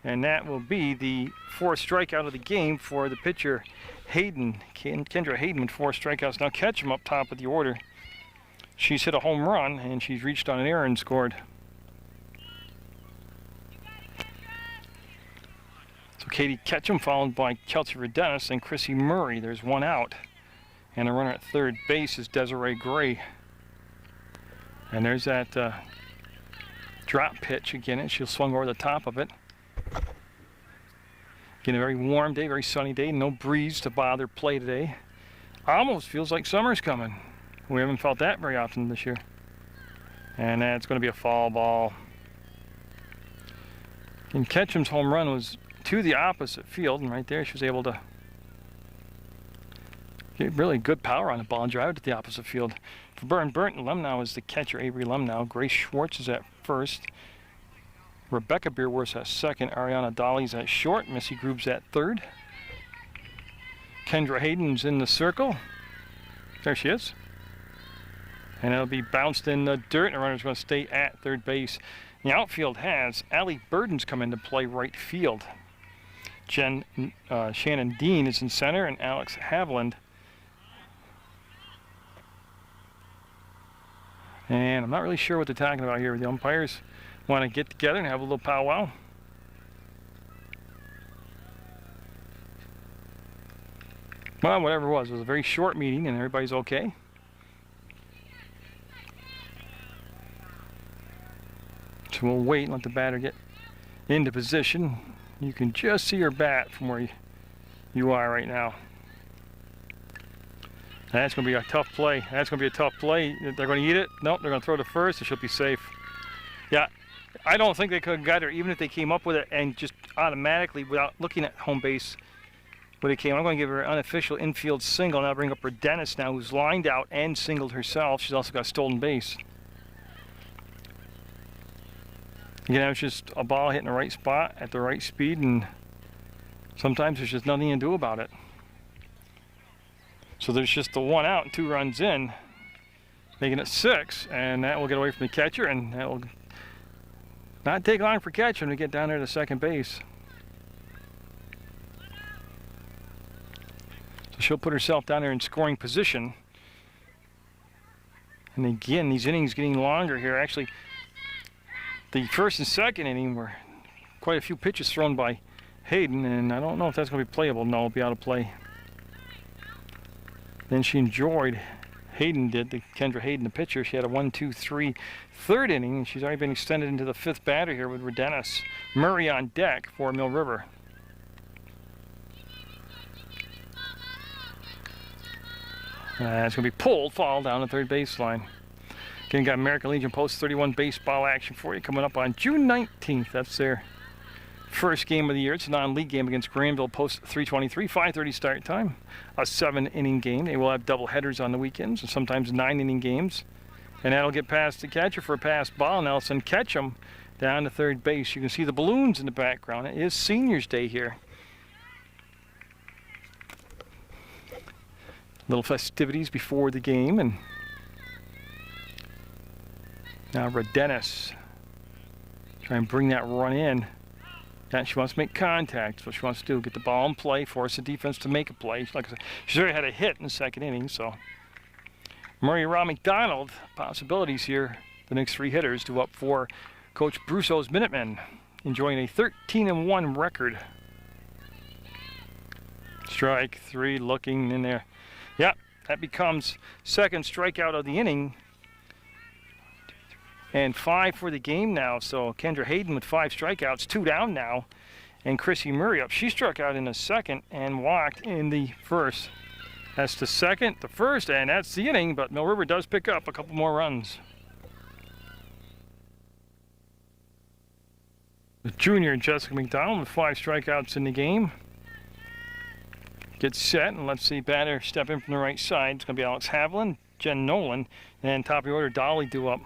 And that will be the 4th strikeout of the game for the pitcher, Hayden. Kendra Hayden with 4 strikeouts. Now Ketchum up top of the order. She's hit a home run, and she's reached on an error and scored. So Katie Ketchum followed by Kelsey Redenis and Chrissy Murray. There's 1 out. And the runner at third base is Desiree Gray. And there's that drop pitch again, and she'll swung over the top of it. Again, a very warm day, very sunny day. No breeze to bother play today. Almost feels like summer's coming. We haven't felt that very often this year. And that's going to be a foul ball. And Ketchum's home run was to the opposite field, and right there she was able to get really good power on the ball and drive it to the opposite field. For Burr Burton, Lemnow is the catcher, Avery Lemnow. Grace Schwartz is at first. Rebecca Beerworth at second. Ariana Dolly's at short. Missy Groob's at third. Kendra Hayden's in the circle. There she is. And it'll be bounced in the dirt, and the runner's going to stay at third base. The outfield has Allie Burden's come into play right field. Shannon Dean is in center, and Alex Haviland. And I'm not really sure what they're talking about here. The umpires want to get together and have a little powwow. Well, whatever it was a very short meeting, and everybody's okay. So we'll wait and let the batter get into position. You can just see her bat from where you are right now. That's going to be a tough play. That's going to be a tough play. They're going to eat it. Nope, they're going to throw to first, and she'll be safe. Yeah, I don't think they could have got her, even if they came up with it and just automatically, without looking at home base, when it came. I'm going to give her an unofficial infield single. Now bring up her Dennis now, who's lined out and singled herself. She's also got stolen base. Again, it's just a ball hitting the right spot at the right speed, and sometimes there's just nothing to do about it. So there's just the 1 out and 2 runs in, making it 6, and that will get away from the catcher, and that will not take long for Ketchum to get down there to second base. So she'll put herself down there in scoring position. And again, these innings getting longer here. Actually, The first and second inning were quite a few pitches thrown by Hayden, and I don't know if that's going to be playable. No, it'll be out of play. Then she enjoyed, Hayden did, Kendra Hayden, the pitcher. She had a 1-2-3 third inning, and she's already been extended into the fifth batter here with Dennis Murray on deck for Mill River. It's going to be pulled, foul down the third baseline. Again, got American Legion Post 31 baseball action for you coming up on June 19th. That's their first game of the year. It's a non-league game against Granville Post 323, 5:30 start time. A 7-inning game. They will have double headers on the weekends and sometimes 9-inning games. And that'll get past the catcher for a pass ball. Nelson Ketchum down to third base. You can see the balloons in the background. It is Seniors Day here. Little festivities before the game, and now Dennis try and bring that run in. Yeah, she wants to make contact. That's what she wants to do. Get the ball in play, force the defense to make a play. Like I said, she's already had a hit in the second inning, so Murray Rob McDonald, possibilities here. The next three hitters to up for Coach Brusso's Minutemen, enjoying a 13-1 record. Strike three, looking in there. Yep, that becomes second strikeout of the inning. And 5 for the game now. So Kendra Hayden with 5 strikeouts, 2 down now. And Chrissy Murray up. She struck out in the second and walked in the first. That's the second, the first, and that's the inning. But Mill River does pick up a couple more runs. The junior Jessica McDonald with 5 strikeouts in the game. Gets set, and let's see batter step in from the right side. It's going to be Alex Haviland, Jen Nolan, and top of the order, Dolly due up.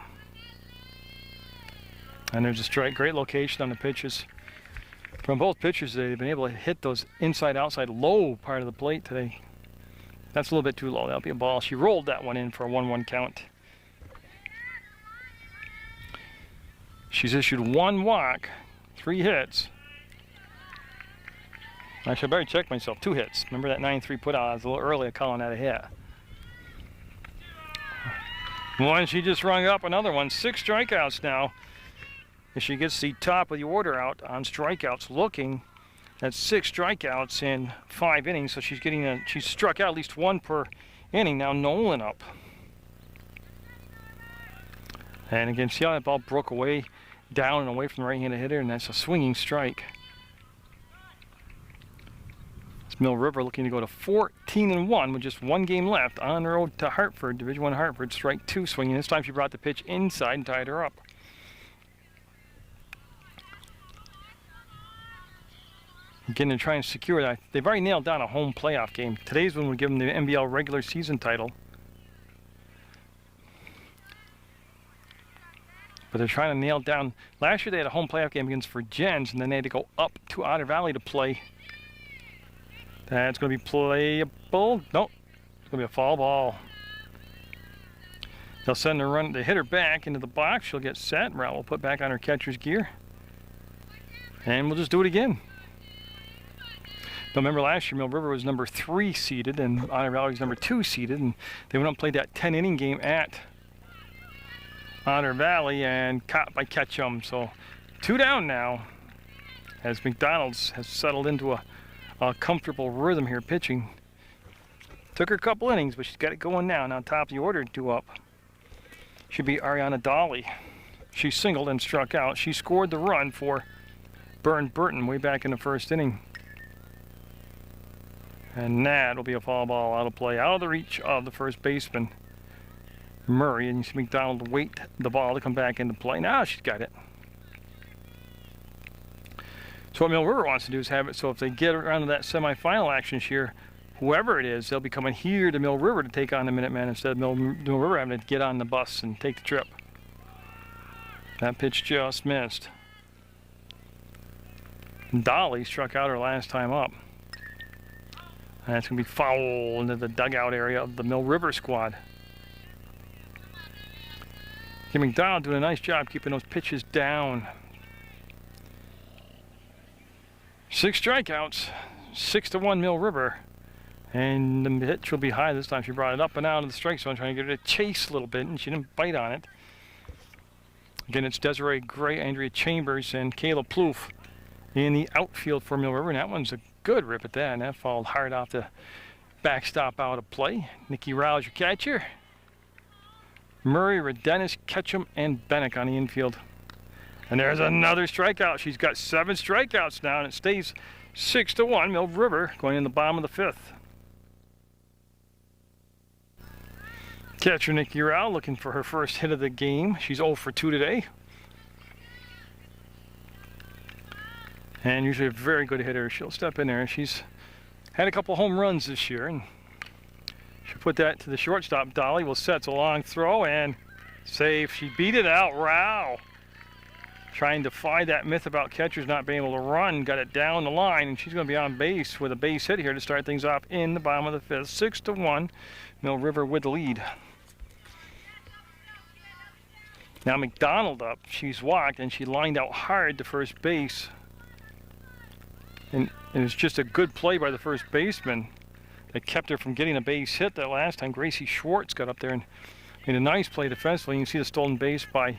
And there's a strike, great location on the pitches. From both pitchers today, they've been able to hit those inside-outside low part of the plate today. That's a little bit too low. That'll be a ball. She rolled that one in for a 1-1 count. She's issued 1 walk, 3 hits. Actually, I better check myself. 2 hits. Remember that 9-3 put out? I was a little early calling that a hit. One she just rung up, another one. 6 strikeouts now. If she gets the top of the order out on strikeouts, looking at 6 strikeouts in 5 innings, so she's getting she's struck out at least 1 per inning. Now Nolan up. And again, see how that ball broke away, down and away from the right-handed hitter, and that's a swinging strike. Mill River looking to go to 14-1 with just 1 game left on the road to Hartford, Division I Hartford. Strike 2 swinging. This time she brought the pitch inside and tied her up. Again, they're trying to secure that. They've already nailed down a home playoff game. Today's one would give them the NBL regular season title. But they're trying to nail down. Last year they had a home playoff game against Virgins, and then they had to go up to Otter Valley to play. That's going to be playable. Nope. It's going to be a foul ball. They'll send the hitter back into the box. She'll get set. Route will put back on her catcher's gear. And we'll just do it again. Now remember last year Mill River was number 3 seeded and Otter Valley was number 2 seeded. And they went up and played that 10-inning game at Otter Valley and caught by Ketchum. So 2 down now as McDonald's has settled into a comfortable rhythm here pitching. Took her a couple innings, but she's got it going now. Now top of the order, due up should be Ariana Dolly. She singled and struck out. She scored the run for Burr Burton way back in the first inning. And that'll be a foul ball out of play, out of the reach of the first baseman, Murray. And you see McDonald wait the ball to come back into play. Now she's got it. So what Mill River wants to do is have it so if they get around to that semifinal action here, whoever it is, they'll be coming here to Mill River to take on the Minutemen instead of Mill River having to get on the bus and take the trip. That pitch just missed. Dolly struck out her last time up. And that's going to be foul into the dugout area of the Mill River squad. Kim McDonald doing a nice job keeping those pitches down. 6 strikeouts, 6-1 Mill River. And the pitch will be high this time. She brought it up and out of the strike zone, trying to get her to chase a little bit, and she didn't bite on it. Again, it's Desiree Gray, Andrea Chambers, and Kayla Plouffe in the outfield for Mill River. And that one's a good rip at that, and that fouled hard off the backstop out of play. Nikki Rouse, your catcher. Murray, Redenis, Ketchum, and Bennick on the infield. And there's another strikeout. She's got 7 strikeouts now, and it stays 6-1. Mill River going in the bottom of the 5th. Catcher Nikki Rao looking for her first hit of the game. She's 0 for 2 today. And usually a very good hitter. She'll step in there. She's had a couple home runs this year, and she'll put that to the shortstop. Dolly will set a long throw and safe. She beat it out. Rao trying to defy that myth about catchers not being able to run. Got it down the line, and she's going to be on base with a base hit here to start things off in the bottom of the 5th. 6-1. Mill River with the lead. Now McDonald up. She's walked, and she lined out hard to first base. And it was just a good play by the first baseman that kept her from getting a base hit that last time. Gracie Schwartz got up there and made a nice play defensively. You can see the stolen base by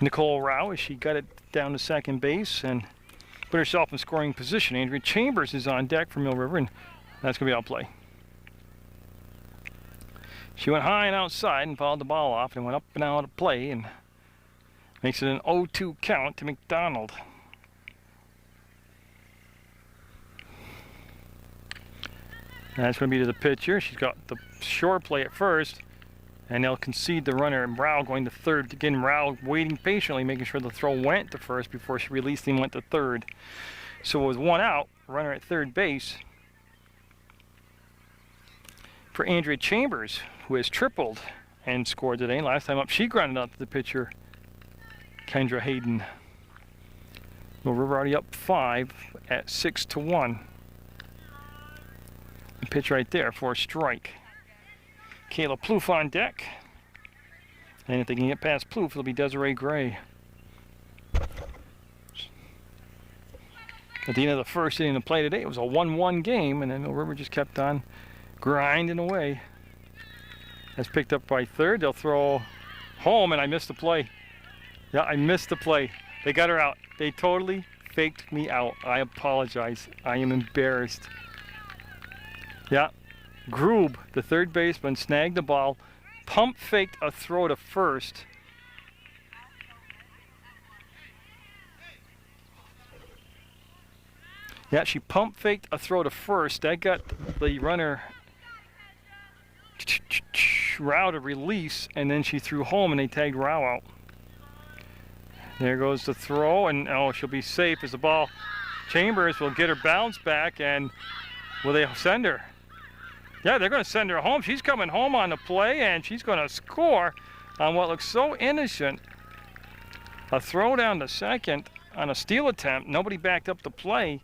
Nicole Rao as she got it down to second base and put herself in scoring position. Andrea Chambers is on deck for Mill River, and that's going to be out play. She went high and outside and fouled the ball off and went up and out of play and makes it an 0-2 count to McDonald. That's going to be to the pitcher. She's got the short play at first, and they'll concede the runner. And Rao going to third. Again, Rao waiting patiently, making sure the throw went to first before she released him, went to third. So with 1 out, runner at third base for Andrea Chambers, who has tripled and scored today. Last time up, she grounded out to the pitcher, Kendra Hayden. Mill River already up 5 at 6-1. The pitch right there for a strike. Kayla Plouffe on deck. And if they can get past Plouffe, it'll be Desiree Gray. At the end of the first inning of play today, it was a 1-1 game, and then Mill River just kept on grinding away. That's picked up by third. They'll throw home, and I missed the play. Yeah, I missed the play. They got her out. They totally faked me out. I apologize. I am embarrassed. Yeah, Groob, the third baseman, snagged the ball, pump faked a throw to first. Yeah, she pump faked a throw to first. That got the runner Rao to release, and then she threw home, and they tagged Rao out. There goes the throw, and oh, she'll be safe as the ball. Chambers will get her bounce back, and will they send her? Yeah, they're going to send her home. She's coming home on the play, and she's going to score on what looks so innocent. A throw down to second on a steal attempt. Nobody backed up the play,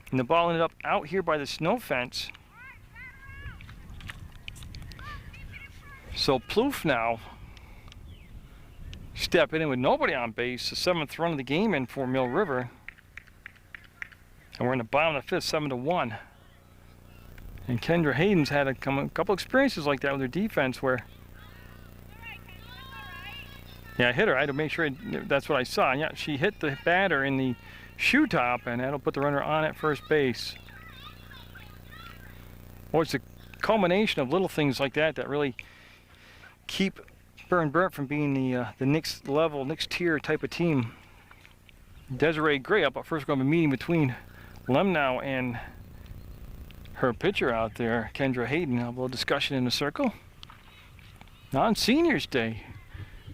and the ball ended up out here by the snow fence. So Plouffe now stepping in with nobody on base. The 7th run of the game in for Mill River. And we're in the bottom of the 5th, 7-1. And Kendra Hayden's had a couple experiences like that with her defense where, yeah, I hit her. I had to make sure that's what I saw. And yeah, she hit the batter in the shoe top, and that'll put the runner on at first base. Well, it's a culmination of little things like that that really keep Burr Burton from being the next level, next tier type of team. Desiree Gray up at first, going to be a meeting between Lemnow and her pitcher out there, Kendra Hayden. A little discussion in the circle. Now on Seniors Day,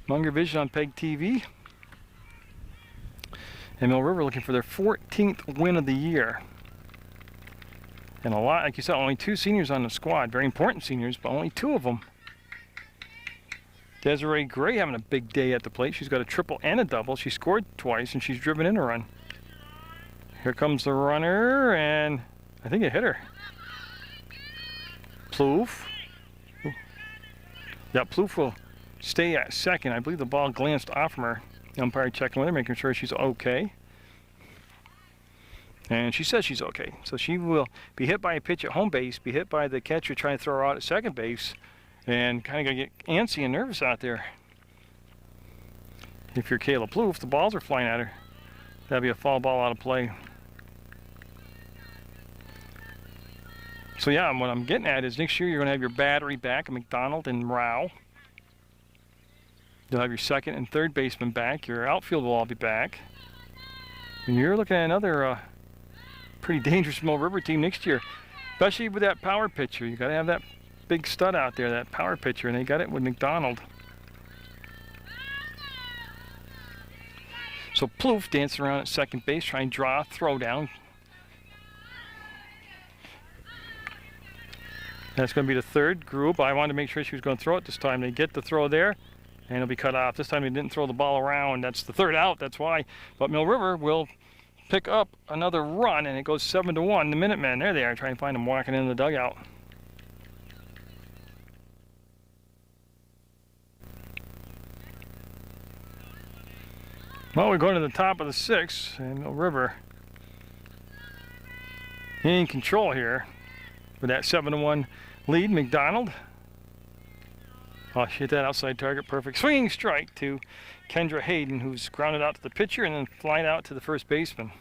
Munger Vision on PEGTV. And Mill River looking for their 14th win of the year. And a lot, like you said, only 2 seniors on the squad. Very important seniors, but only 2 of them. Desiree Gray having a big day at the plate. She's got a triple and a double. She scored twice, and she's driven in a run. Here comes the runner, and I think it hit her. Plouffe. Yeah, Plouffe will stay at second. I believe the ball glanced off from her. The umpire checking with her, making sure she's okay. And she says she's okay. So she will be hit by a pitch at home base, be hit by the catcher trying to throw her out at second base, and kind of going to get antsy and nervous out there. If you're Kayla Plouffe, the balls are flying at her. That'd be a foul ball out of play. So yeah, what I'm getting at is next year you're going to have your battery back at McDonald and Rao. You'll have your second and third baseman back. Your outfield will all be back. And you're looking at another pretty dangerous Mill River team next year, especially with that power pitcher. You got to have that big stud out there, that power pitcher, and they got it with McDonald. So Plouffe dancing around at second base, trying to draw a throw down. That's going to be the third group. I wanted to make sure she was going to throw it this time. They get the throw there, and it'll be cut off. This time they didn't throw the ball around. That's the third out, that's why. But Mill River will pick up another run, and it goes 7-1. The Minutemen, there they are, trying to find them walking into the dugout. Well, we're going to the top of the sixth, and Mill River in control here with that 7-1 lead. McDonald. Oh, she hit that outside target. Perfect swinging strike to Kendra Hayden, who's grounded out to the pitcher and then flying out to the first baseman.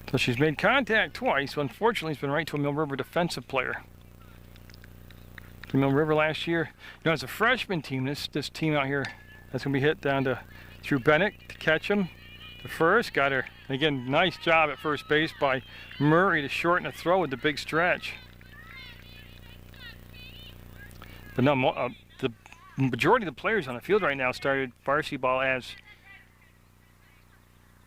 So she's made contact twice. Unfortunately, it's been right to a Mill River defensive player. The Mill River last year, you know, as a freshman team, this team out here, that's going to be hit down to through Bennett to catch him. The first got her. Again, nice job at first base by Murray to shorten the throw with the big stretch. But no, the majority of the players on the field right now started varsity ball as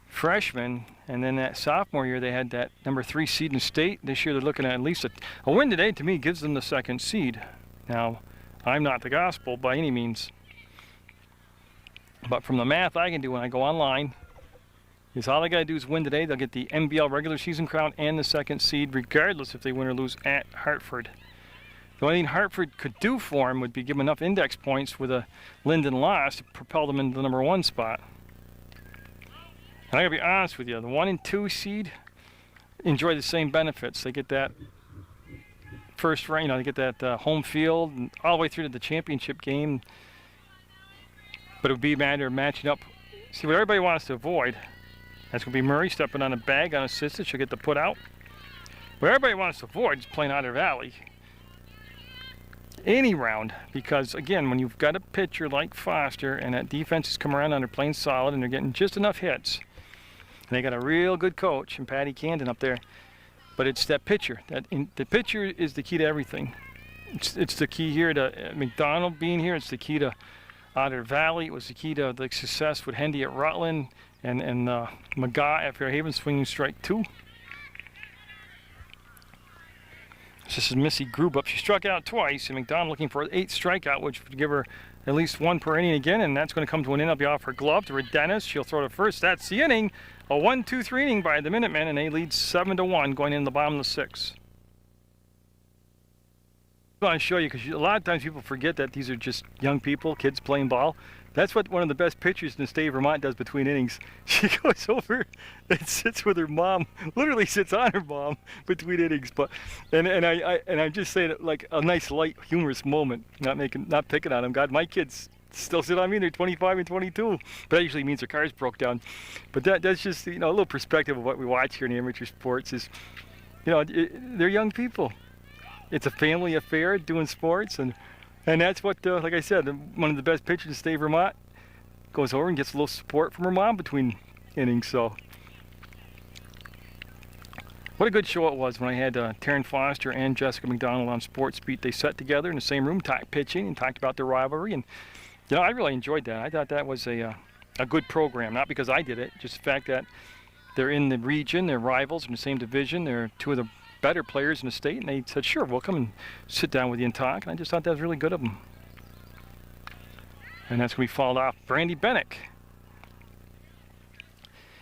freshmen, and then that sophomore year they had that number 3 seed in state. This year they're looking at least a win today. To me, gives them the 2nd seed. Now, I'm not the gospel by any means, but from the math I can do when I go online, is all they got to do is win today. They'll get the NBL regular season crown and the 2nd seed, regardless if they win or lose at Hartford. The only thing Hartford could do for them would be give them enough index points with a Linden loss to propel them into the number 1 spot. And I gotta be honest with you, the 1 and 2 seed enjoy the same benefits. They get that first round, you know, they get that home field and all the way through to the championship game. But it would be a matter of matching up. See, what everybody wants to avoid, that's going to be Murray stepping on a bag unassisted. She'll get the put out. What everybody wants to avoid is playing Otter Valley any round, because again, when you've got a pitcher like Foster and that defense is coming around and they're playing solid and they're getting just enough hits, and they got a real good coach and Patty Camden up there, but it's that pitcher. The pitcher is the key to everything. It's the key here to McDonald being here. It's the key to Otter Valley. It was the key to the success with Hendy at Rutland and McGaw at Fairhaven, swinging strike 2. This is Missy Grubup. She struck out twice, and McDonald looking for an 8th strikeout, which would give her at least 1 per inning again, and that's going to come to an end. It'll be off her glove to Redenis. She'll throw to first. That's the inning. A 1-2-3 inning by the Minutemen, and they lead 7-1 going in the bottom of the 6th. I want to show you, because a lot of times people forget that these are just young people, kids playing ball. That's what one of the best pitchers in the state of Vermont does between innings. She goes over and sits with her mom, literally sits on her mom between innings. But and I'm just saying it like a nice, light, humorous moment, not picking on them. God, my kids still sit on me. They're 25 and 22, but that usually means their car's broke down. But that's just, you know, a little perspective of what we watch here in the amateur sports is, you know, they're young people. It's a family affair doing sports, and that's what, like I said, one of the best pitchers in the state of Vermont goes over and gets a little support from her mom between innings. So, what a good show it was when I had Taryn Foster and Jessica McDonald on Sports Beat. They sat together in the same room, talked pitching, and talked about their rivalry. And you know, I really enjoyed that. I thought that was a good program, not because I did it, just the fact that they're in the region, they're rivals in the same division, they're 2 of the better players in the state, and they said, sure, we'll come and sit down with you and talk. And I just thought that was really good of them. And that's going to be fouled off. Brandy Bennick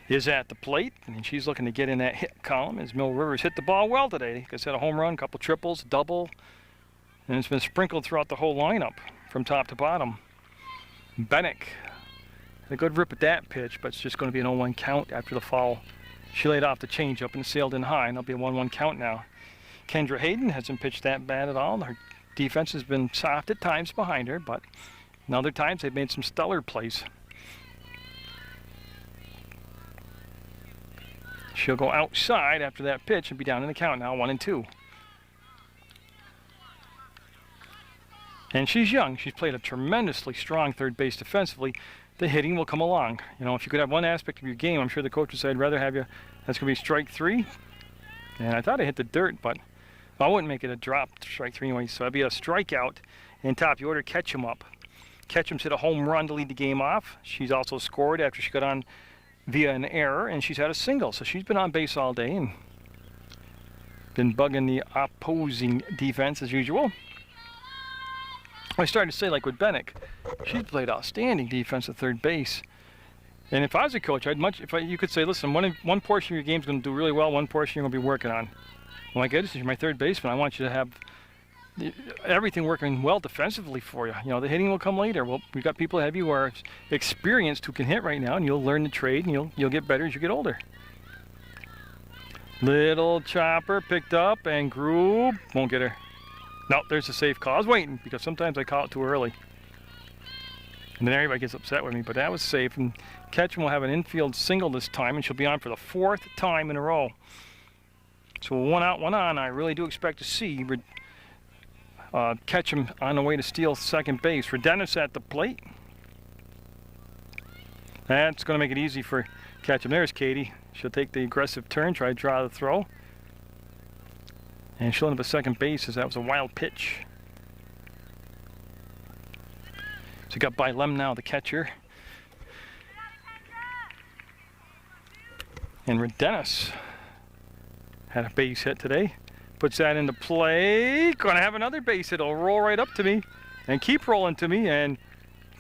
is at the plate, and she's looking to get in that hit column as Mill Rivers hit the ball well today. Like I said, a home run, a couple triples, double, and it's been sprinkled throughout the whole lineup from top to bottom. Bennick had a good rip at that pitch, but it's just going to be an 0-1 count after the foul. She laid off the changeup and sailed in high, and it'll be a 1-1 count now. Kendra Hayden hasn't pitched that bad at all. Her defense has been soft at times behind her, but And other times they've made some stellar plays. She'll go outside after that pitch and be down in the count now, 1-2. And she's young. She's played a tremendously strong third base defensively. The hitting will come along. You know, if you could have one aspect of your game, I'm sure the coach would say, I'd rather have you. That's going to be strike 3. And I thought I hit the dirt, but I wouldn't make it a drop strike 3 anyway. So it'd be a strikeout. And top, you order Ketchum up. Ketchum's hit a home run to lead the game off. She's also scored after she got on via an error, and she's had a single. So she's been on base all day and been bugging the opposing defense as usual. I started to say, like with Bennick, she's played outstanding defense at third base. And if I was a coach, you could say, listen, one portion of your game's going to do really well, one portion you're going to be working on. Oh my goodness, you're my third baseman. I want you to have everything working well defensively for you. You know, the hitting will come later. Well, we've got people ahead of you who are experienced who can hit right now, and you'll learn the trade, and you'll get better as you get older. Little chopper picked up and groove. Won't get her. No, there's a safe call. I was waiting because sometimes I call it too early. And then everybody gets upset with me, but that was safe. And Ketchum will have an infield single this time, and she'll be on for the 4th time in a row. So 1 out, 1 on. I really do expect to see Ketchum on the way to steal second base. For Dennis at the plate. That's going to make it easy for Ketchum. There's Katie. She'll take the aggressive turn, try to draw the throw. And she'll end up at second base as that was a wild pitch. So got by Lem now, the catcher. And Redenis had a base hit today. Puts that into play. Gonna have another base hit. It'll roll right up to me and keep rolling to me. And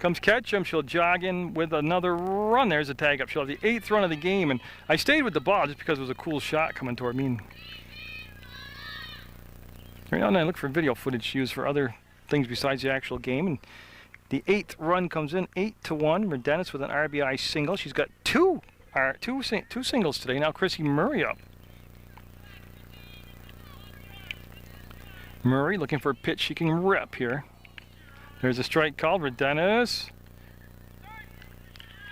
comes Ketchum. She'll jog in with another run. There's a tag up. She'll have the 8th run of the game. And I stayed with the ball just because it was a cool shot coming toward me. Right now, I look for video footage used for other things besides the actual game. And the 8th run comes in, 8-1. Redenis with an RBI single. She's got two singles today. Now Chrissy Murray up. Murray looking for a pitch she can rip here. There's a strike called. Redenis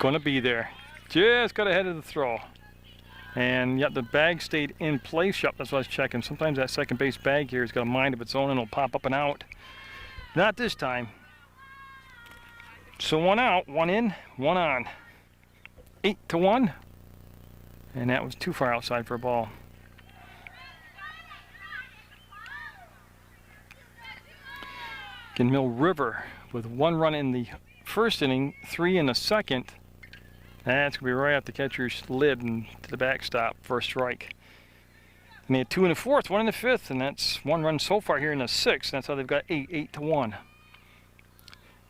gonna be there. Just got ahead of the throw. And yet the bag stayed in place. Yep, that's what I was checking. Sometimes that second base bag here has got a mind of its own and it'll pop up and out. Not this time. So 1 out, 1 in, 1 on. 8-1. And that was too far outside for a ball. Again, Mill River with 1 run in the first inning, 3 in the second. That's going to be right off the catcher's lid and to the backstop for a strike. And they had 2 in the 4th, 1 in the 5th, and that's 1 run so far here in the 6th. That's how they've got 8-1.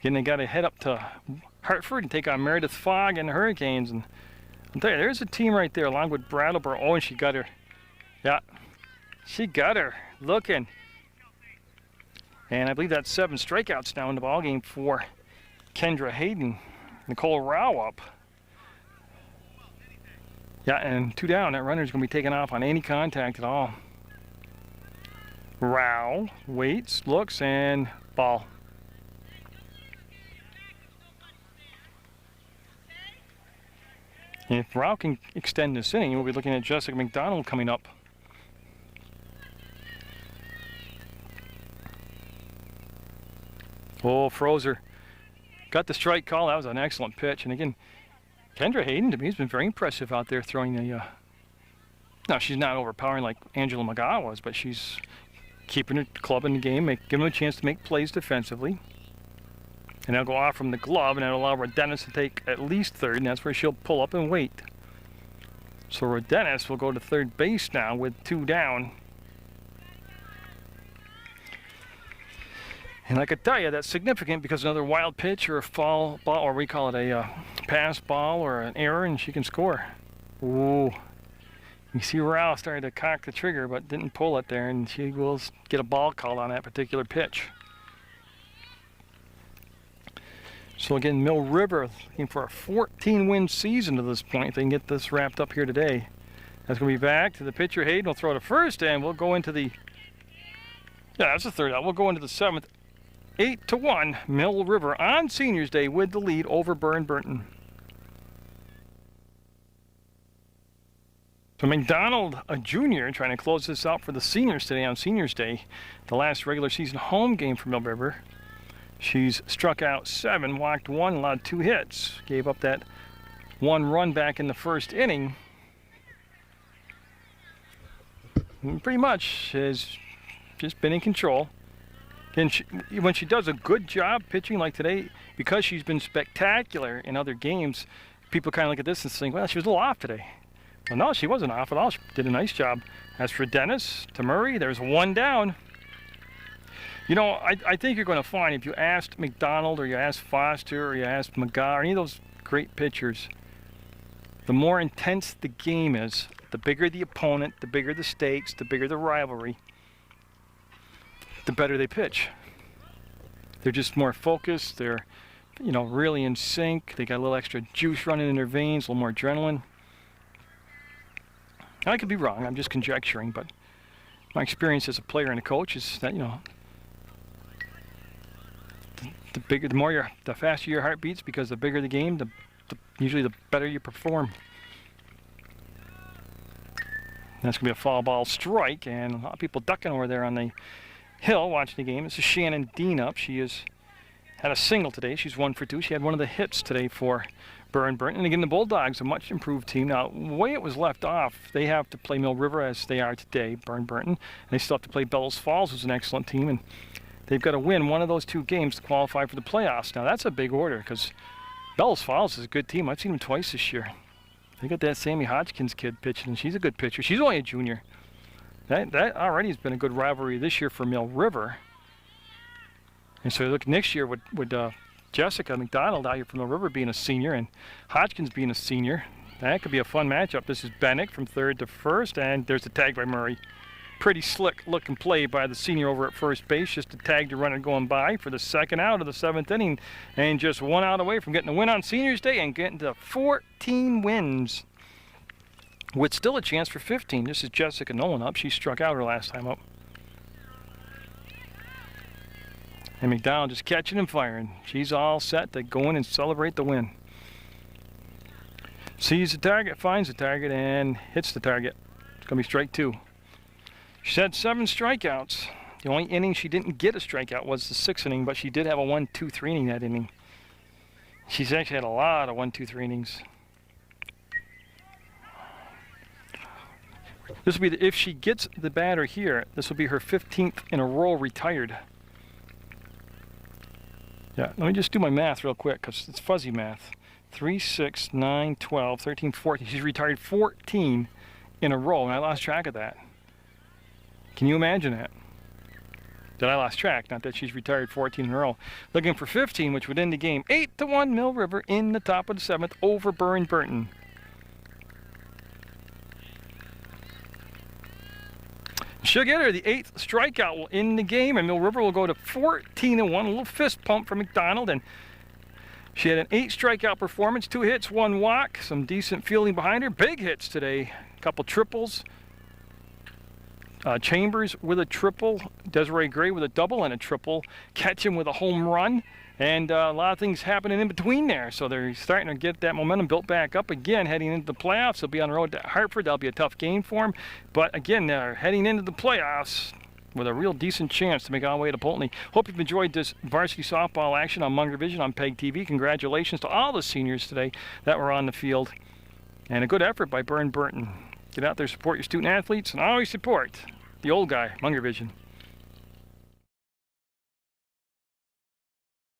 Again, they got to head up to Hartford and take on Meredith Fogg and the Hurricanes. And I'll tell you, there's a team right there along with Brattleboro. Oh, and she got her. Yeah, she got her looking. And I believe that's 7 strikeouts now in the ballgame for Kendra Hayden. Nicole Rao up. Yeah, and 2 down. That runner's going to be taken off on any contact at all. Rao waits, looks, and ball. And if Rao can extend this inning, we'll be looking at Jessica McDonald coming up. Oh, Frozer got the strike call. That was an excellent pitch. And again, Kendra Hayden, to me, has been very impressive out there throwing the... Now, she's not overpowering like Angela McGaw was, but she's keeping her club in the game, giving them a chance to make plays defensively. And they'll go off from the glove, and that'll allow Redenis to take at least third, and that's where she'll pull up and wait. So Redenis will go to third base now with 2 down. And I could tell you that's significant because another wild pitch or a foul ball, or we call it a pass ball or an error, and she can score. Ooh. You see Rao started to cock the trigger but didn't pull it there, and she will get a ball called on that particular pitch. So again, Mill River looking for a 14-win season to this point if they can get this wrapped up here today. That's going to be back to the pitcher. Hayden will throw to first, and we'll go into the... Yeah, that's the 3rd out. We'll go into the 7th 8-1, Mill River on Seniors Day with the lead over Burr Burton. So McDonald, a junior, trying to close this out for the seniors today on Seniors Day, the last regular season home game for Mill River. She's struck out 7, walked 1, allowed 2 hits, gave up that 1 run back in the first inning. And pretty much has just been in control. And when she does a good job pitching like today, because she's been spectacular in other games, people kind of look at this and think, well, she was a little off today. Well, no, she wasn't off at all. She did a nice job. As for Dennis, to Murray, there's 1 down. You know, I think you're going to find if you asked McDonald or you asked Foster or you asked McGaw or any of those great pitchers, the more intense the game is, the bigger the opponent, the bigger the stakes, the bigger the rivalry, the better they pitch. They're just more focused. They're, you know, really in sync. They got a little extra juice running in their veins, a little more adrenaline. I could be wrong. I'm just conjecturing, but my experience as a player and a coach is that, you know, the faster your heart beats, because the bigger the game, usually the better you perform. That's going to be a foul ball strike, and a lot of people ducking over there on the hill watching the game. This is Shannon Dean up. She has had a single today. She's 1 for 2. She had one of the hits today for Burr Burton. And again, the Bulldogs, a much improved team. Now, the way it was left off, they have to play Mill River as they are today, Burr Burton. And they still have to play Bellows Falls, who's an excellent team. And they've got to win one of those 2 games to qualify for the playoffs. Now, that's a big order because Bellows Falls is a good team. I've seen them twice this year. They got that Sammy Hodgkins kid pitching, and she's a good pitcher. She's only a junior. That already has been a good rivalry this year for Mill River. And so look, next year with Jessica McDonald out here from Mill River being a senior and Hodgkins being a senior, that could be a fun matchup. This is Bennick from 3rd to 1st, and there's the tag by Murray. Pretty slick looking play by the senior over at first base, just to tag the runner going by for the 2nd out of the 7th inning, and just 1 out away from getting a win on Seniors Day and getting to 14 wins with still a chance for 15. This is Jessica Nolan up. She struck out her last time up. And McDonald just catching and firing. She's all set to go in and celebrate the win. Sees the target, finds the target, and hits the target. It's going to be strike 2. She's had 7 strikeouts. The only inning she didn't get a strikeout was the 6th inning, but she did have a 1-2-3 inning that inning. She's actually had a lot of 1-2-3 innings. This will be if she gets the batter here, this will be her 15th in a row retired. Yeah, let me just do my math real quick because it's fuzzy math. 3, 6, 9, 12, 13, 14. She's retired 14 in a row, and I lost track of that. Can you imagine that? That I lost track, not that she's retired 14 in a row. Looking for 15, which would end the game. 8-1 Mill River in the top of the 7th over Burr Burton. She'll get her. The 8th strikeout will end the game, and Mill River will go to 14-1. A little fist pump for McDonald, and she had an 8 strikeout performance, 2 hits, 1 walk, some decent fielding behind her. Big hits today, a couple triples. Chambers with a triple, Desiree Gray with a double and a triple, Ketchum with a home run, and a lot of things happening in between there. So they're starting to get that momentum built back up again, heading into the playoffs. They'll be on the road to Hartford. That'll be a tough game for them. But again, they're heading into the playoffs with a real decent chance to make our way to Pulteney. Hope you've enjoyed this varsity softball action on Munger Vision on PEGTV. Congratulations to all the seniors today that were on the field. And a good effort by Burr Burton. Get out there, support your student athletes, and always support the old guy, Munger Vision.